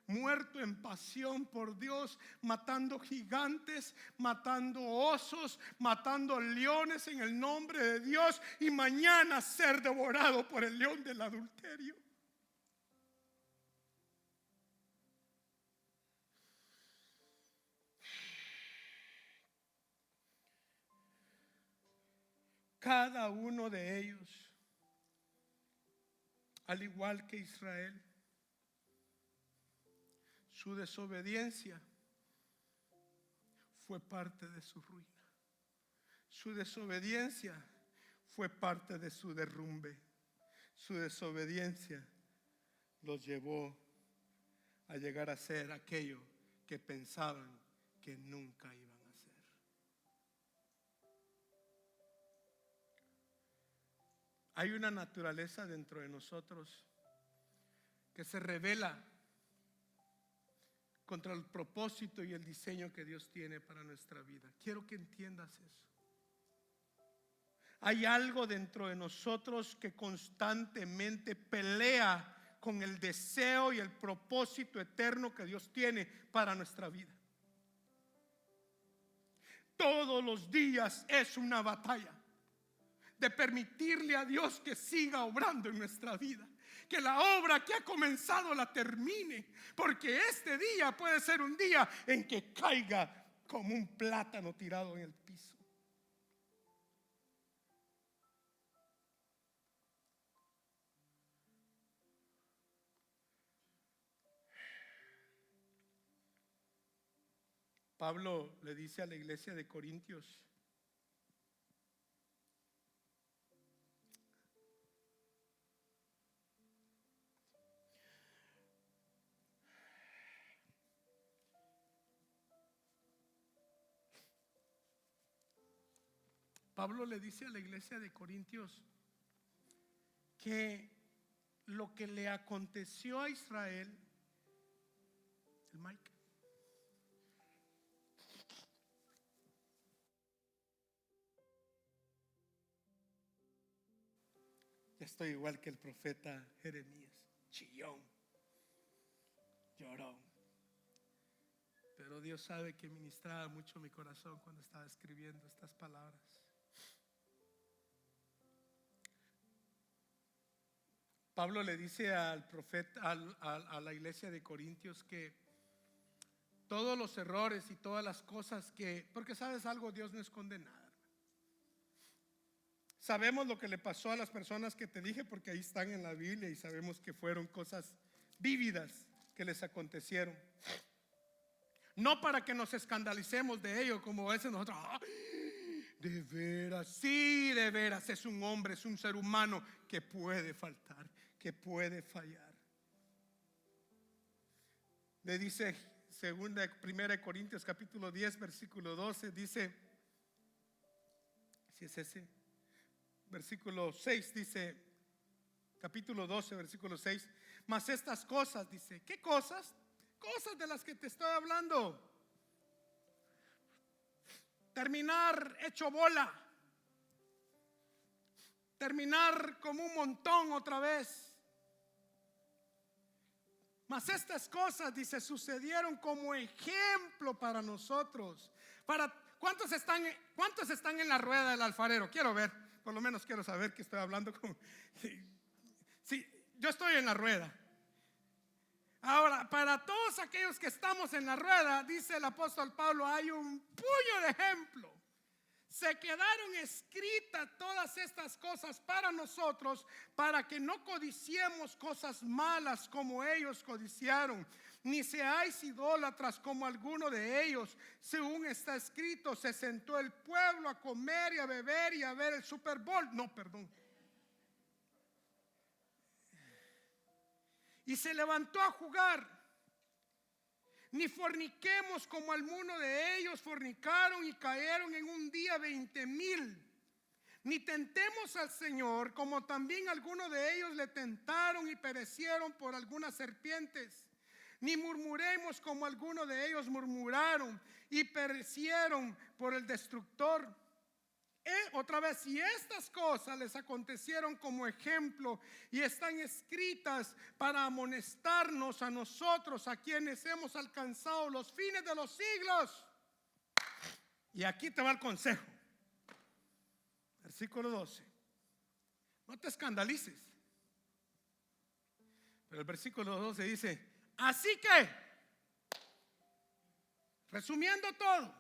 muerto en pasión por Dios, matando gigantes, matando osos, matando leones en el nombre de Dios, y mañana ser devorado por el león del adulterio. Cada uno de ellos, al igual que Israel, su desobediencia fue parte de su ruina. Su desobediencia fue parte de su derrumbe. Su desobediencia los llevó a llegar a ser aquello que pensaban que nunca iban a ser. Hay una naturaleza dentro de nosotros que se revela contra el propósito y el diseño que Dios tiene para nuestra vida. Quiero que entiendas eso. Hay algo dentro de nosotros que constantemente pelea con el deseo y el propósito eterno que Dios tiene para nuestra vida. Todos los días es una batalla de permitirle a Dios que siga obrando en nuestra vida, que la obra que ha comenzado la termine, porque este día puede ser un día en que caiga como un plátano tirado en el piso. Pablo le dice a la iglesia de Corintios: Pablo le dice a la iglesia de Corintios que lo que le aconteció a Israel, el Mike, ya estoy igual que el profeta Jeremías, chillón, llorón. Pero Dios sabe que ministraba mucho mi corazón cuando estaba escribiendo estas palabras. Pablo le dice al profeta, a la iglesia de Corintios, que todos los errores y todas las cosas que, porque sabes algo, Dios no esconde nada. Sabemos lo que le pasó a las personas que te dije, porque ahí están en la Biblia, y sabemos que fueron cosas vívidas que les acontecieron. No para que nos escandalicemos de ello, como a veces nosotros, de veras, sí, de veras, es un hombre, es un ser humano que puede faltar, que puede fallar. Le dice primera de Corintios capítulo 10 versículo 12, dice, si es ese, versículo 6 dice, capítulo 12 versículo 6, mas estas cosas, dice, ¿qué cosas? Cosas de las que te estoy hablando. Terminar hecho bola, terminar como un montón otra vez. Mas estas cosas, dice, sucedieron como ejemplo para nosotros. ¿Cuántos están en la rueda del alfarero? Quiero ver, por lo menos quiero saber que estoy hablando con... Sí, yo estoy en la rueda. Ahora, para todos aquellos que estamos en la rueda, dice el apóstol Pablo, hay un puño de ejemplo. Se quedaron escritas todas estas cosas para nosotros, para que no codiciemos cosas malas como ellos codiciaron, ni seáis idólatras como alguno de ellos. Según está escrito, se sentó el pueblo a comer y a beber y a ver el Super Bowl. No, perdón. Y se levantó a jugar. ni forniquemos como algunos de ellos fornicaron y cayeron en un día 20,000. Ni tentemos al Señor como también algunos de ellos le tentaron y perecieron por algunas serpientes. Ni murmuremos como algunos de ellos murmuraron y perecieron por el destructor. Otra vez, si estas cosas les acontecieron como ejemplo y están escritas para amonestarnos a nosotros, a quienes hemos alcanzado los fines de los siglos. Y aquí te va el consejo. Versículo 12. No te escandalices. Pero el versículo 12 dice: así que, resumiendo todo,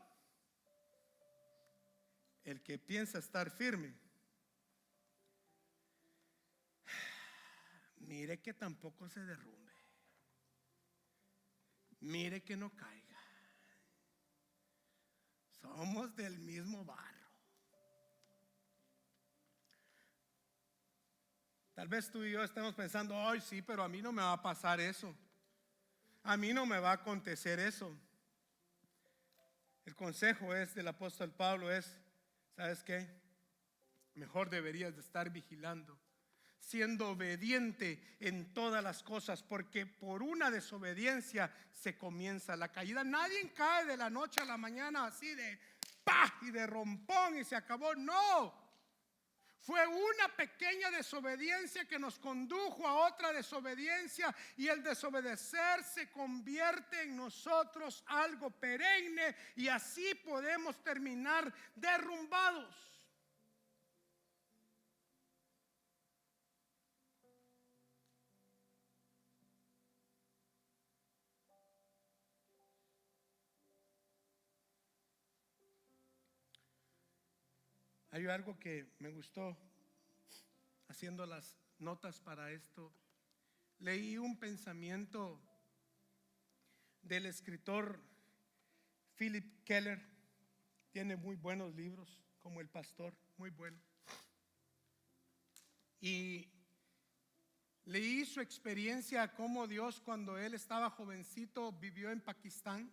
el que piensa estar firme, mire que tampoco se derrumbe, mire que no caiga. Somos del mismo barro. Tal vez tú y yo estemos pensando: ay, sí, pero a mí no me va a pasar eso, a mí no me va a acontecer eso. El consejo del apóstol Pablo es: ¿sabes qué? Mejor deberías de estar vigilando, siendo obediente en todas las cosas, porque por una desobediencia se comienza la caída. Nadie cae de la noche a la mañana así de ¡pah! Y de rompón y se acabó. No. Fue una pequeña desobediencia que nos condujo a otra desobediencia, y el desobedecer se convierte en nosotros algo perenne, y así podemos terminar derrumbados. Hay algo que me gustó haciendo las notas para esto. Leí un pensamiento del escritor Philip Keller. Tiene muy buenos libros, como El Pastor, muy bueno. Y leí su experiencia, cómo Dios, cuando él estaba jovencito, vivió en Pakistán.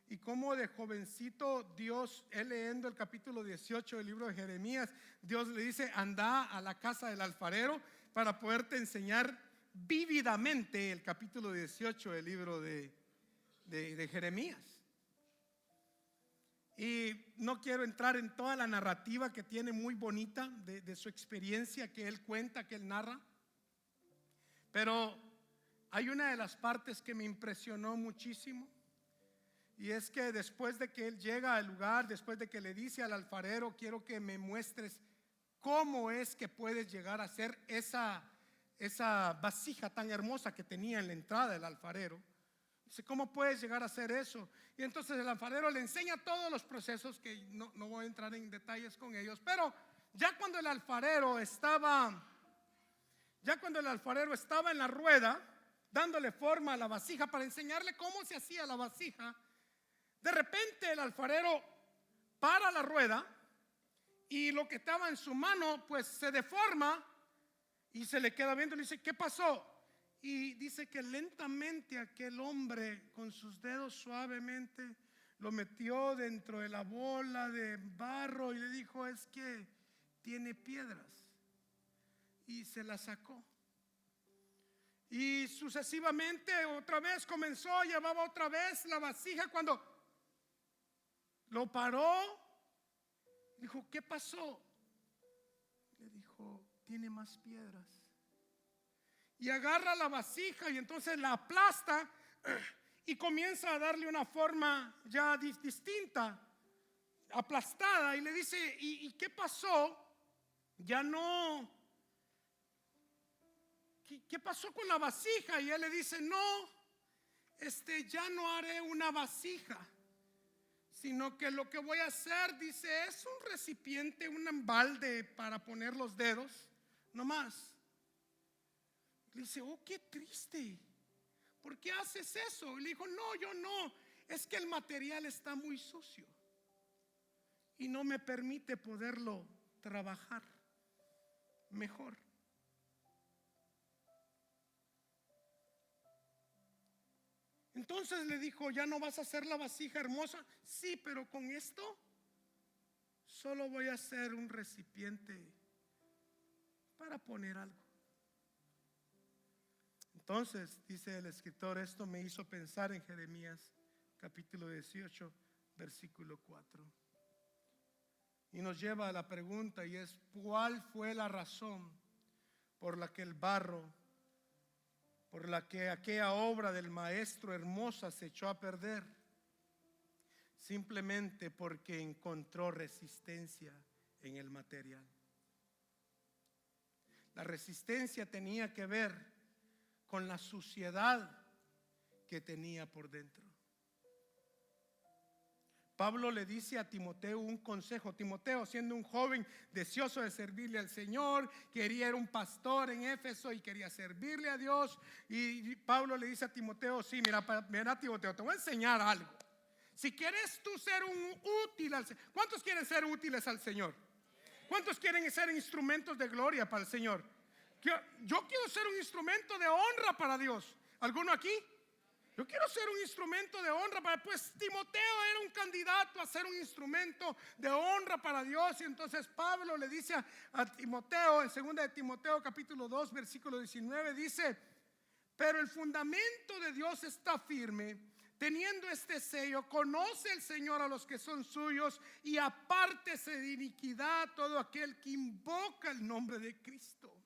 Y cómo de jovencito Dios, él leyendo el capítulo 18 del libro de Jeremías, Dios le dice: anda a la casa del alfarero para poderte enseñar vívidamente el capítulo 18 del libro de Jeremías. Y no quiero entrar en toda la narrativa que tiene muy bonita de su experiencia que él cuenta, que él narra, pero hay una de las partes que me impresionó muchísimo. Y es que después de que él llega al lugar, después de que le dice al alfarero: quiero que me muestres cómo es que puedes llegar a hacer esa vasija tan hermosa que tenía en la entrada del alfarero. Dice: ¿cómo puedes llegar a hacer eso? Y entonces el alfarero le enseña todos los procesos, que no voy a entrar en detalles con ellos. Pero ya cuando el alfarero estaba en la rueda, dándole forma a la vasija para enseñarle cómo se hacía la vasija, de repente el alfarero para la rueda y lo que estaba en su mano pues se deforma y se le queda viendo y le dice: ¿qué pasó? Y dice que lentamente aquel hombre con sus dedos suavemente lo metió dentro de la bola de barro y le dijo: es que tiene piedras. Y se la sacó. Y sucesivamente otra vez comenzó, llevaba otra vez la vasija. Cuando lo paró, dijo: ¿qué pasó? Le dijo: tiene más piedras. Y agarra la vasija y entonces la aplasta y comienza a darle una forma ya distinta, aplastada. Y le dice: ¿y qué pasó? Ya no. ¿Qué pasó con la vasija? Y él le dice: no, ya no haré una vasija, sino que lo que voy a hacer, dice, es un recipiente, un balde para poner los dedos, no más. Le dice: oh, qué triste, ¿por qué haces eso? Y le dijo: no, yo no, es que el material está muy sucio y no me permite poderlo trabajar mejor. Entonces le dijo: ¿ya no vas a hacer la vasija hermosa? Sí, pero con esto solo voy a hacer un recipiente para poner algo. Entonces, dice el escritor, esto me hizo pensar en Jeremías capítulo 18, versículo 4. Y nos lleva a la pregunta, y es: ¿cuál fue la razón por la que el barro, por la que aquella obra del maestro hermosa se echó a perder? Simplemente porque encontró resistencia en el material. La resistencia tenía que ver con la suciedad que tenía por dentro. Pablo le dice a Timoteo un consejo. Timoteo, siendo un joven deseoso de servirle al Señor, quería ser un pastor en Éfeso y quería servirle a Dios. Y Pablo le dice a Timoteo: sí, mira Timoteo, te voy a enseñar algo. Si quieres tú ser un útil al Señor. ¿Cuántos quieren ser útiles al Señor? ¿Cuántos quieren ser instrumentos de gloria para el Señor? Yo quiero ser un instrumento de honra para Dios. ¿Alguno aquí? Yo quiero ser un instrumento de honra para, pues Timoteo era un candidato a ser un instrumento de honra para Dios. Y entonces Pablo le dice a Timoteo, en 2 de Timoteo capítulo 2 versículo 19, dice: pero el fundamento de Dios está firme, teniendo este sello: conoce el Señor a los que son suyos, y apártese de iniquidad todo aquel que invoca el nombre de Cristo.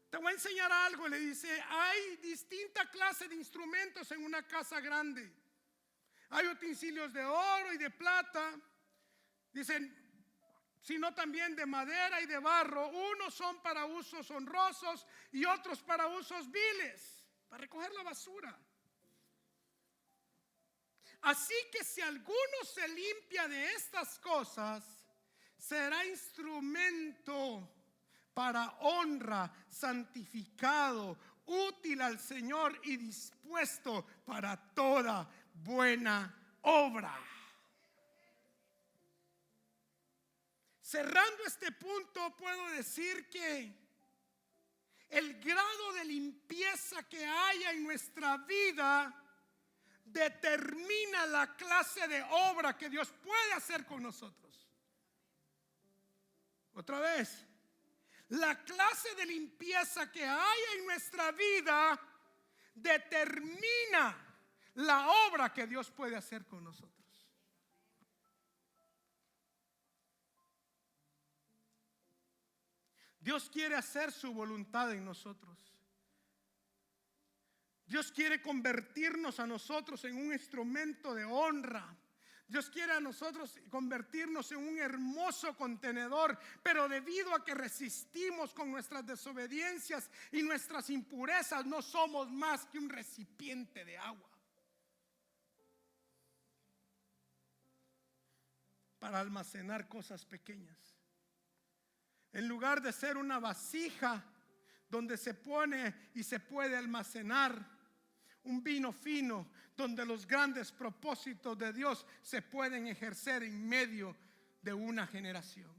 Te voy a enseñar algo, le dice: hay distinta clase de instrumentos en una casa grande. Hay utensilios de oro y de plata, dicen, sino también de madera y de barro. Unos son para usos honrosos y otros para usos viles, para recoger la basura. Así que si alguno se limpia de estas cosas, será instrumento para honra, santificado, útil al Señor y dispuesto para toda buena obra. Cerrando este punto, puedo decir que el grado de limpieza que haya en nuestra vida determina la clase de obra que Dios puede hacer con nosotros. Otra vez, la clase de limpieza que haya en nuestra vida determina la obra que Dios puede hacer con nosotros. Dios quiere hacer su voluntad en nosotros. Dios quiere convertirnos a nosotros en un instrumento de honra. Dios quiere a nosotros convertirnos en un hermoso contenedor, pero debido a que resistimos con nuestras desobediencias y nuestras impurezas, no somos más que un recipiente de agua para almacenar cosas pequeñas. En lugar de ser una vasija donde se pone y se puede almacenar un vino fino, donde los grandes propósitos de Dios se pueden ejercer en medio de una generación.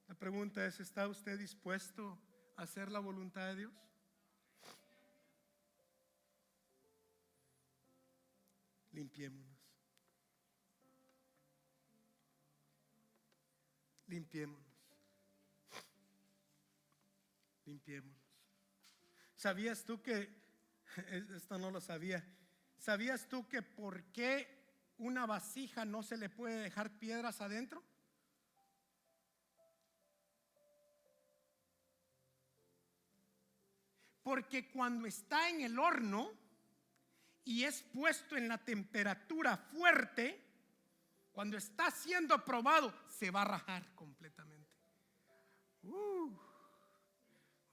La pregunta es: ¿está usted dispuesto a hacer la voluntad de Dios? Limpiémonos. Limpiémonos. Limpiémonos. ¿Sabías tú que, esto no lo sabía, ¿sabías tú que por qué una vasija no se le puede dejar piedras adentro? Porque cuando está en el horno y es puesto en la temperatura fuerte, cuando está siendo probado, se va a rajar completamente.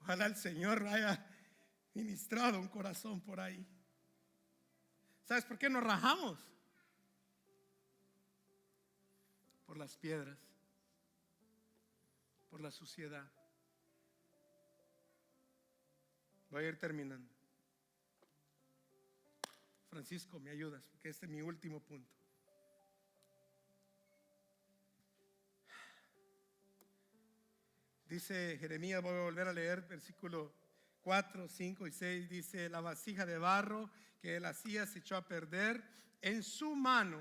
Ojalá el Señor haya ministrado un corazón por ahí. ¿Sabes por qué nos rajamos? Por las piedras, por la suciedad. Voy a ir terminando. Francisco, ¿me ayudas? Porque este es mi último punto. Dice Jeremías, voy a volver a leer versículo 4, 5 y 6. Dice: la vasija de barro que él hacía se echó a perder en su mano.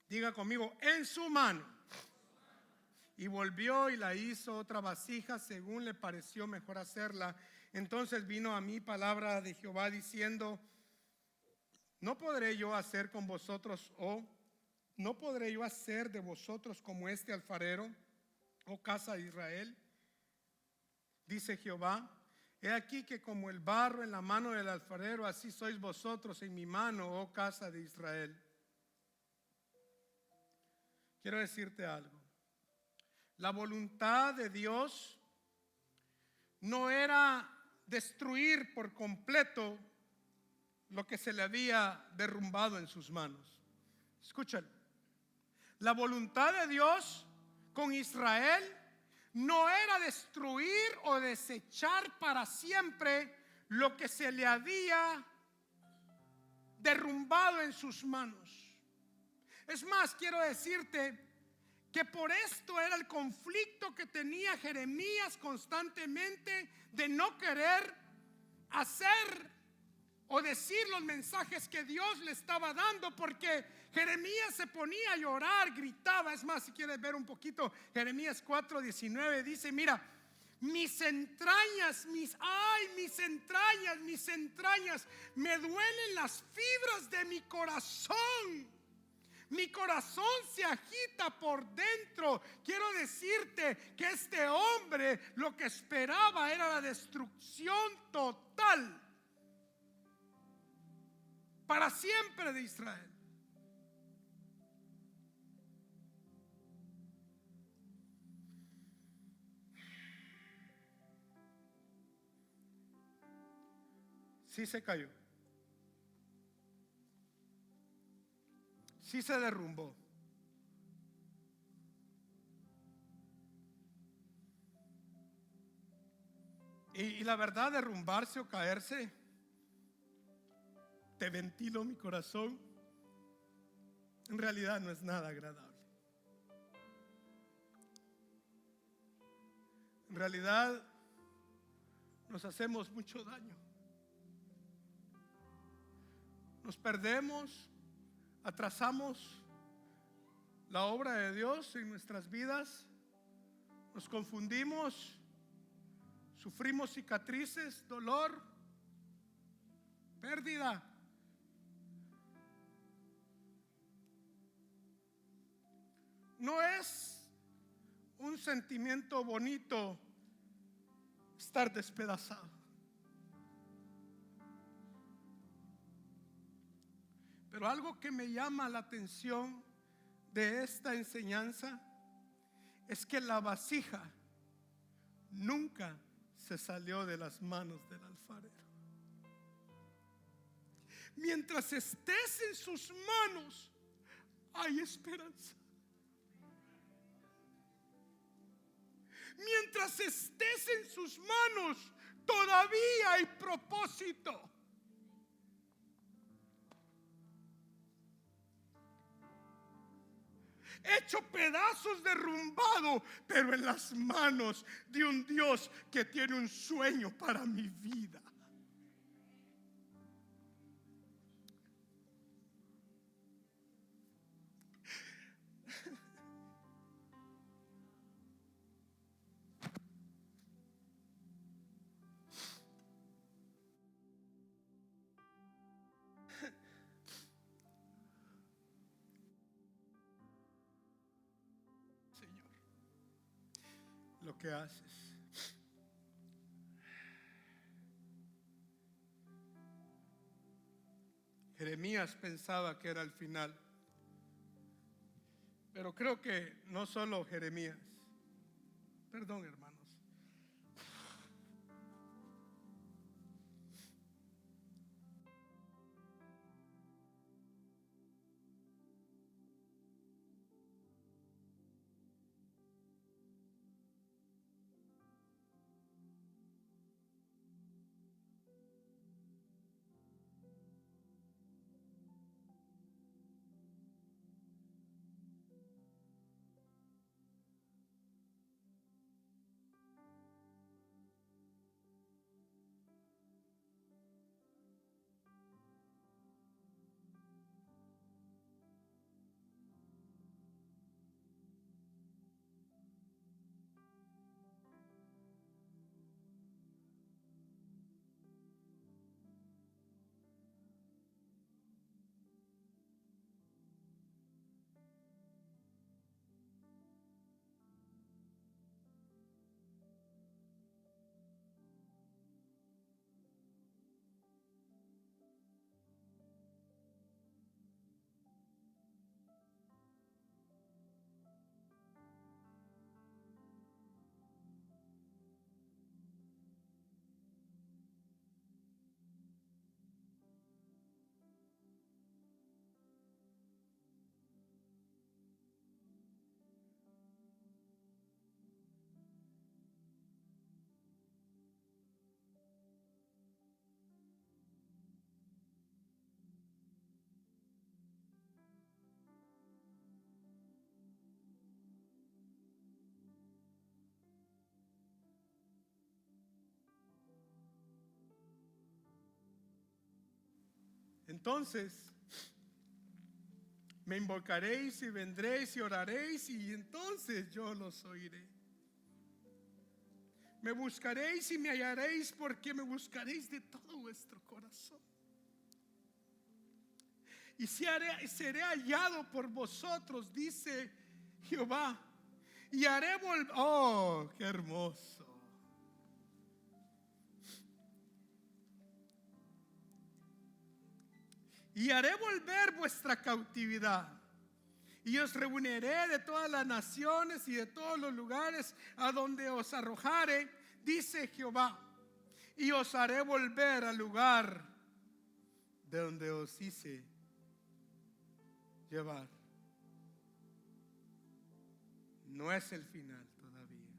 Diga conmigo, en su mano. Y volvió y la hizo otra vasija según le pareció mejor hacerla. Entonces vino a mí palabra de Jehová diciendo: no podré yo hacer con vosotros, no podré yo hacer de vosotros como este alfarero, oh casa de Israel. Dice Jehová: he aquí que como el barro en la mano del alfarero, así sois vosotros en mi mano, oh casa de Israel. Quiero decirte algo. La voluntad de Dios no era destruir por completo lo que se le había derrumbado en sus manos. Escúchalo. La voluntad de Dios con Israel no era destruir o desechar para siempre lo que se le había derrumbado en sus manos. Es más, quiero decirte que por esto era el conflicto que tenía Jeremías constantemente, de no querer hacer o decir los mensajes que Dios le estaba dando, porque Jeremías se ponía a llorar, gritaba. Es más, si quieres ver un poquito, Jeremías 4:19 dice: mira, mis entrañas, mis entrañas, me duelen las fibras de mi corazón. Mi corazón se agita por dentro. Quiero decirte que este hombre lo que esperaba era la destrucción total para siempre de Israel. Sí se cayó, sí se derrumbó. Y la verdad, derrumbarse o caerse, te ventilo mi corazón, en realidad no es nada agradable. En realidad nos hacemos mucho daño. Nos perdemos, atrasamos la obra de Dios en nuestras vidas, nos confundimos, sufrimos cicatrices, dolor, pérdida. No es un sentimiento bonito estar despedazado. Pero algo que me llama la atención de esta enseñanza es que la vasija nunca se salió de las manos del alfarero. Mientras estés en sus manos, hay esperanza. Mientras estés en sus manos, todavía hay propósito. Hecho pedazos, derrumbado, pero en las manos de un Dios que tiene un sueño para mi vida. Señor, lo que haces. Jeremías pensaba que era el final, pero creo que no solo Jeremías. Perdón, hermanos. entonces me invocaréis y vendréis y oraréis, y entonces yo los oiré. Me buscaréis y me hallaréis, porque me buscaréis de todo vuestro corazón. Y seré hallado por vosotros, dice Jehová. Y haré volver. Oh, qué hermoso. Y haré volver vuestra cautividad. Y os reuniré de todas las naciones y de todos los lugares a donde os arrojare, dice Jehová. Y os haré volver al lugar de donde os hice llevar. No es el final todavía.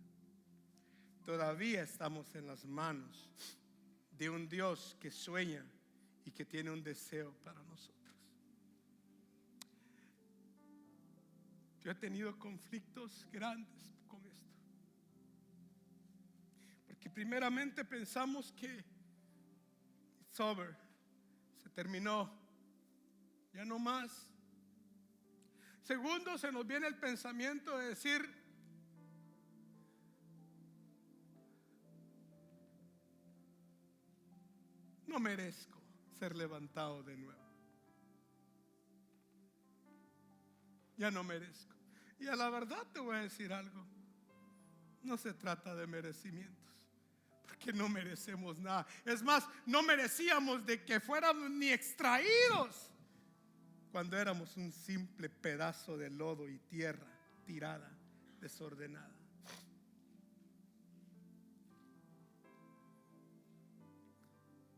Todavía estamos en las manos de un Dios que sueña y que tiene un deseo para nosotros. Yo he tenido conflictos grandes con esto, porque primeramente pensamos que it's over, se terminó, ya no más. Segundo, se nos viene el pensamiento de decir: no merezco ser levantado de nuevo. Ya no merezco. Y a la verdad te voy a decir algo: no se trata de merecimientos, porque no merecemos nada. Es más, no merecíamos de que fuéramos ni extraídos cuando éramos un simple pedazo de lodo y tierra tirada, desordenada.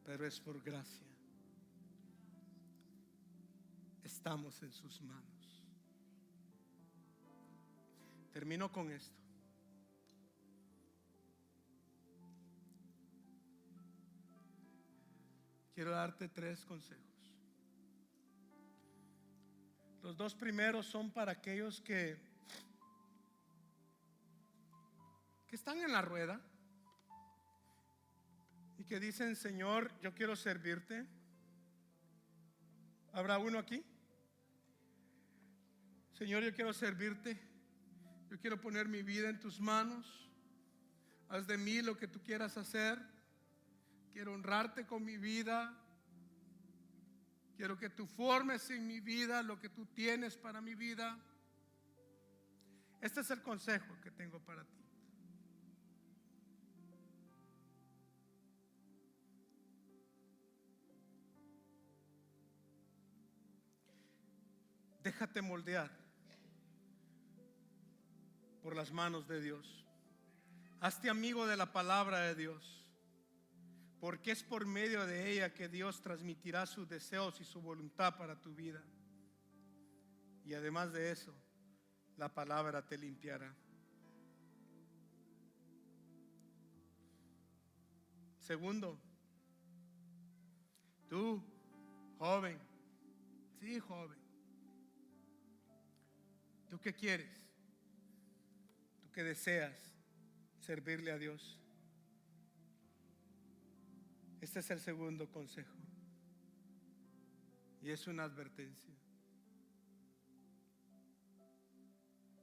Pero es por gracia. Estamos en sus manos. Termino con esto. Quiero darte 3 consejos. Los 2 primeros son para aquellos que están en la rueda y que dicen: Señor, yo quiero servirte. ¿Habrá uno aquí? Señor, yo quiero servirte. Yo quiero poner mi vida en tus manos. Haz de mí lo que tú quieras hacer. Quiero honrarte con mi vida. Quiero que tú formes en mi vida lo que tú tienes para mi vida. Este es el consejo que tengo para ti. Déjate moldear por las manos de Dios. Hazte amigo de la palabra de Dios, porque es por medio de ella que Dios transmitirá sus deseos y su voluntad para tu vida. Y además de eso, la palabra te limpiará. Segundo, tú, joven, sí, joven, ¿tú qué quieres? ¿Tú qué deseas? Servirle a Dios. Este es el segundo consejo, y es una advertencia.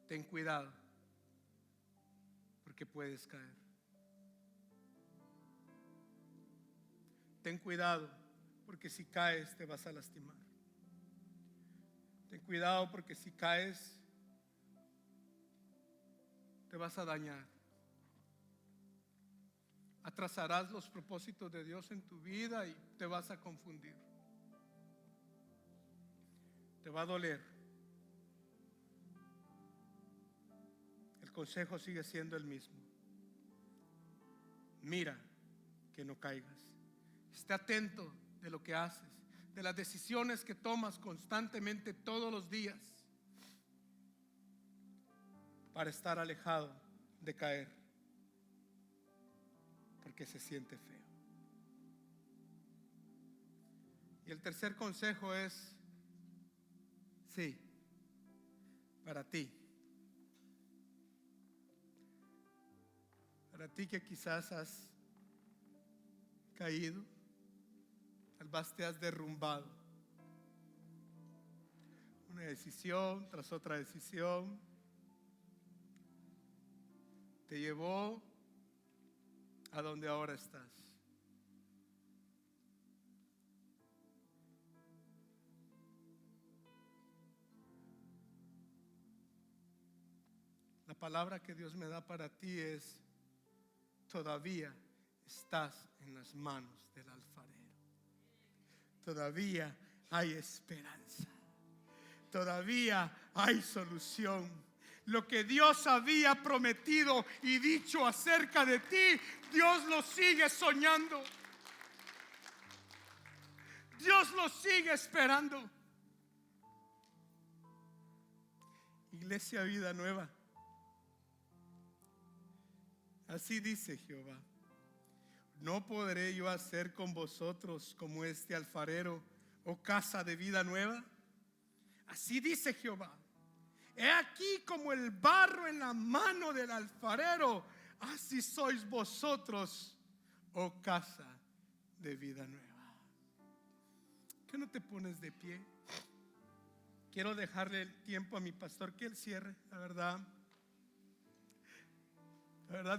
Ten cuidado, porque puedes caer. Ten cuidado, porque si caes te vas a lastimar. Ten cuidado, porque si caes te vas a dañar. Atrasarás los propósitos de Dios en tu vida y te vas a confundir. Te va a doler. El consejo sigue siendo el mismo. Mira que no caigas. Esté atento de lo que haces, de las decisiones que tomas constantemente todos los días, para estar alejado de caer, porque se siente feo. Y el tercer consejo es, sí, para ti. Para ti que quizás has caído, tal vez te has derrumbado. Una decisión tras otra decisión te llevó a donde ahora estás. La palabra que Dios me da para ti es: todavía estás en las manos del alfarero. Todavía hay esperanza. Todavía hay solución. Lo que Dios había prometido y dicho acerca de ti, Dios lo sigue soñando. Dios lo sigue esperando. Iglesia Vida Nueva, así dice Jehová: ¿no podré yo hacer con vosotros como este alfarero, oh casa de Vida Nueva? Así dice Jehová: he aquí como el barro en la mano del alfarero, así sois vosotros, oh casa de Vida Nueva. ¿Qué no te pones de pie? Quiero dejarle el tiempo a mi pastor que él cierre. La verdad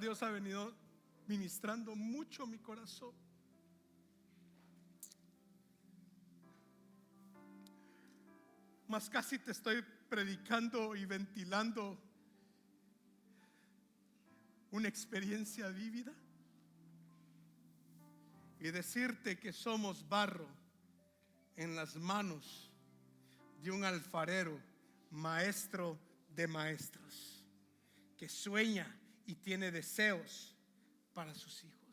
Dios ha venido ministrando mucho mi corazón. Mas casi te estoy predicando y ventilando una experiencia vívida y decirte que somos barro en las manos de un alfarero, maestro de maestros, que sueña y tiene deseos para sus hijos.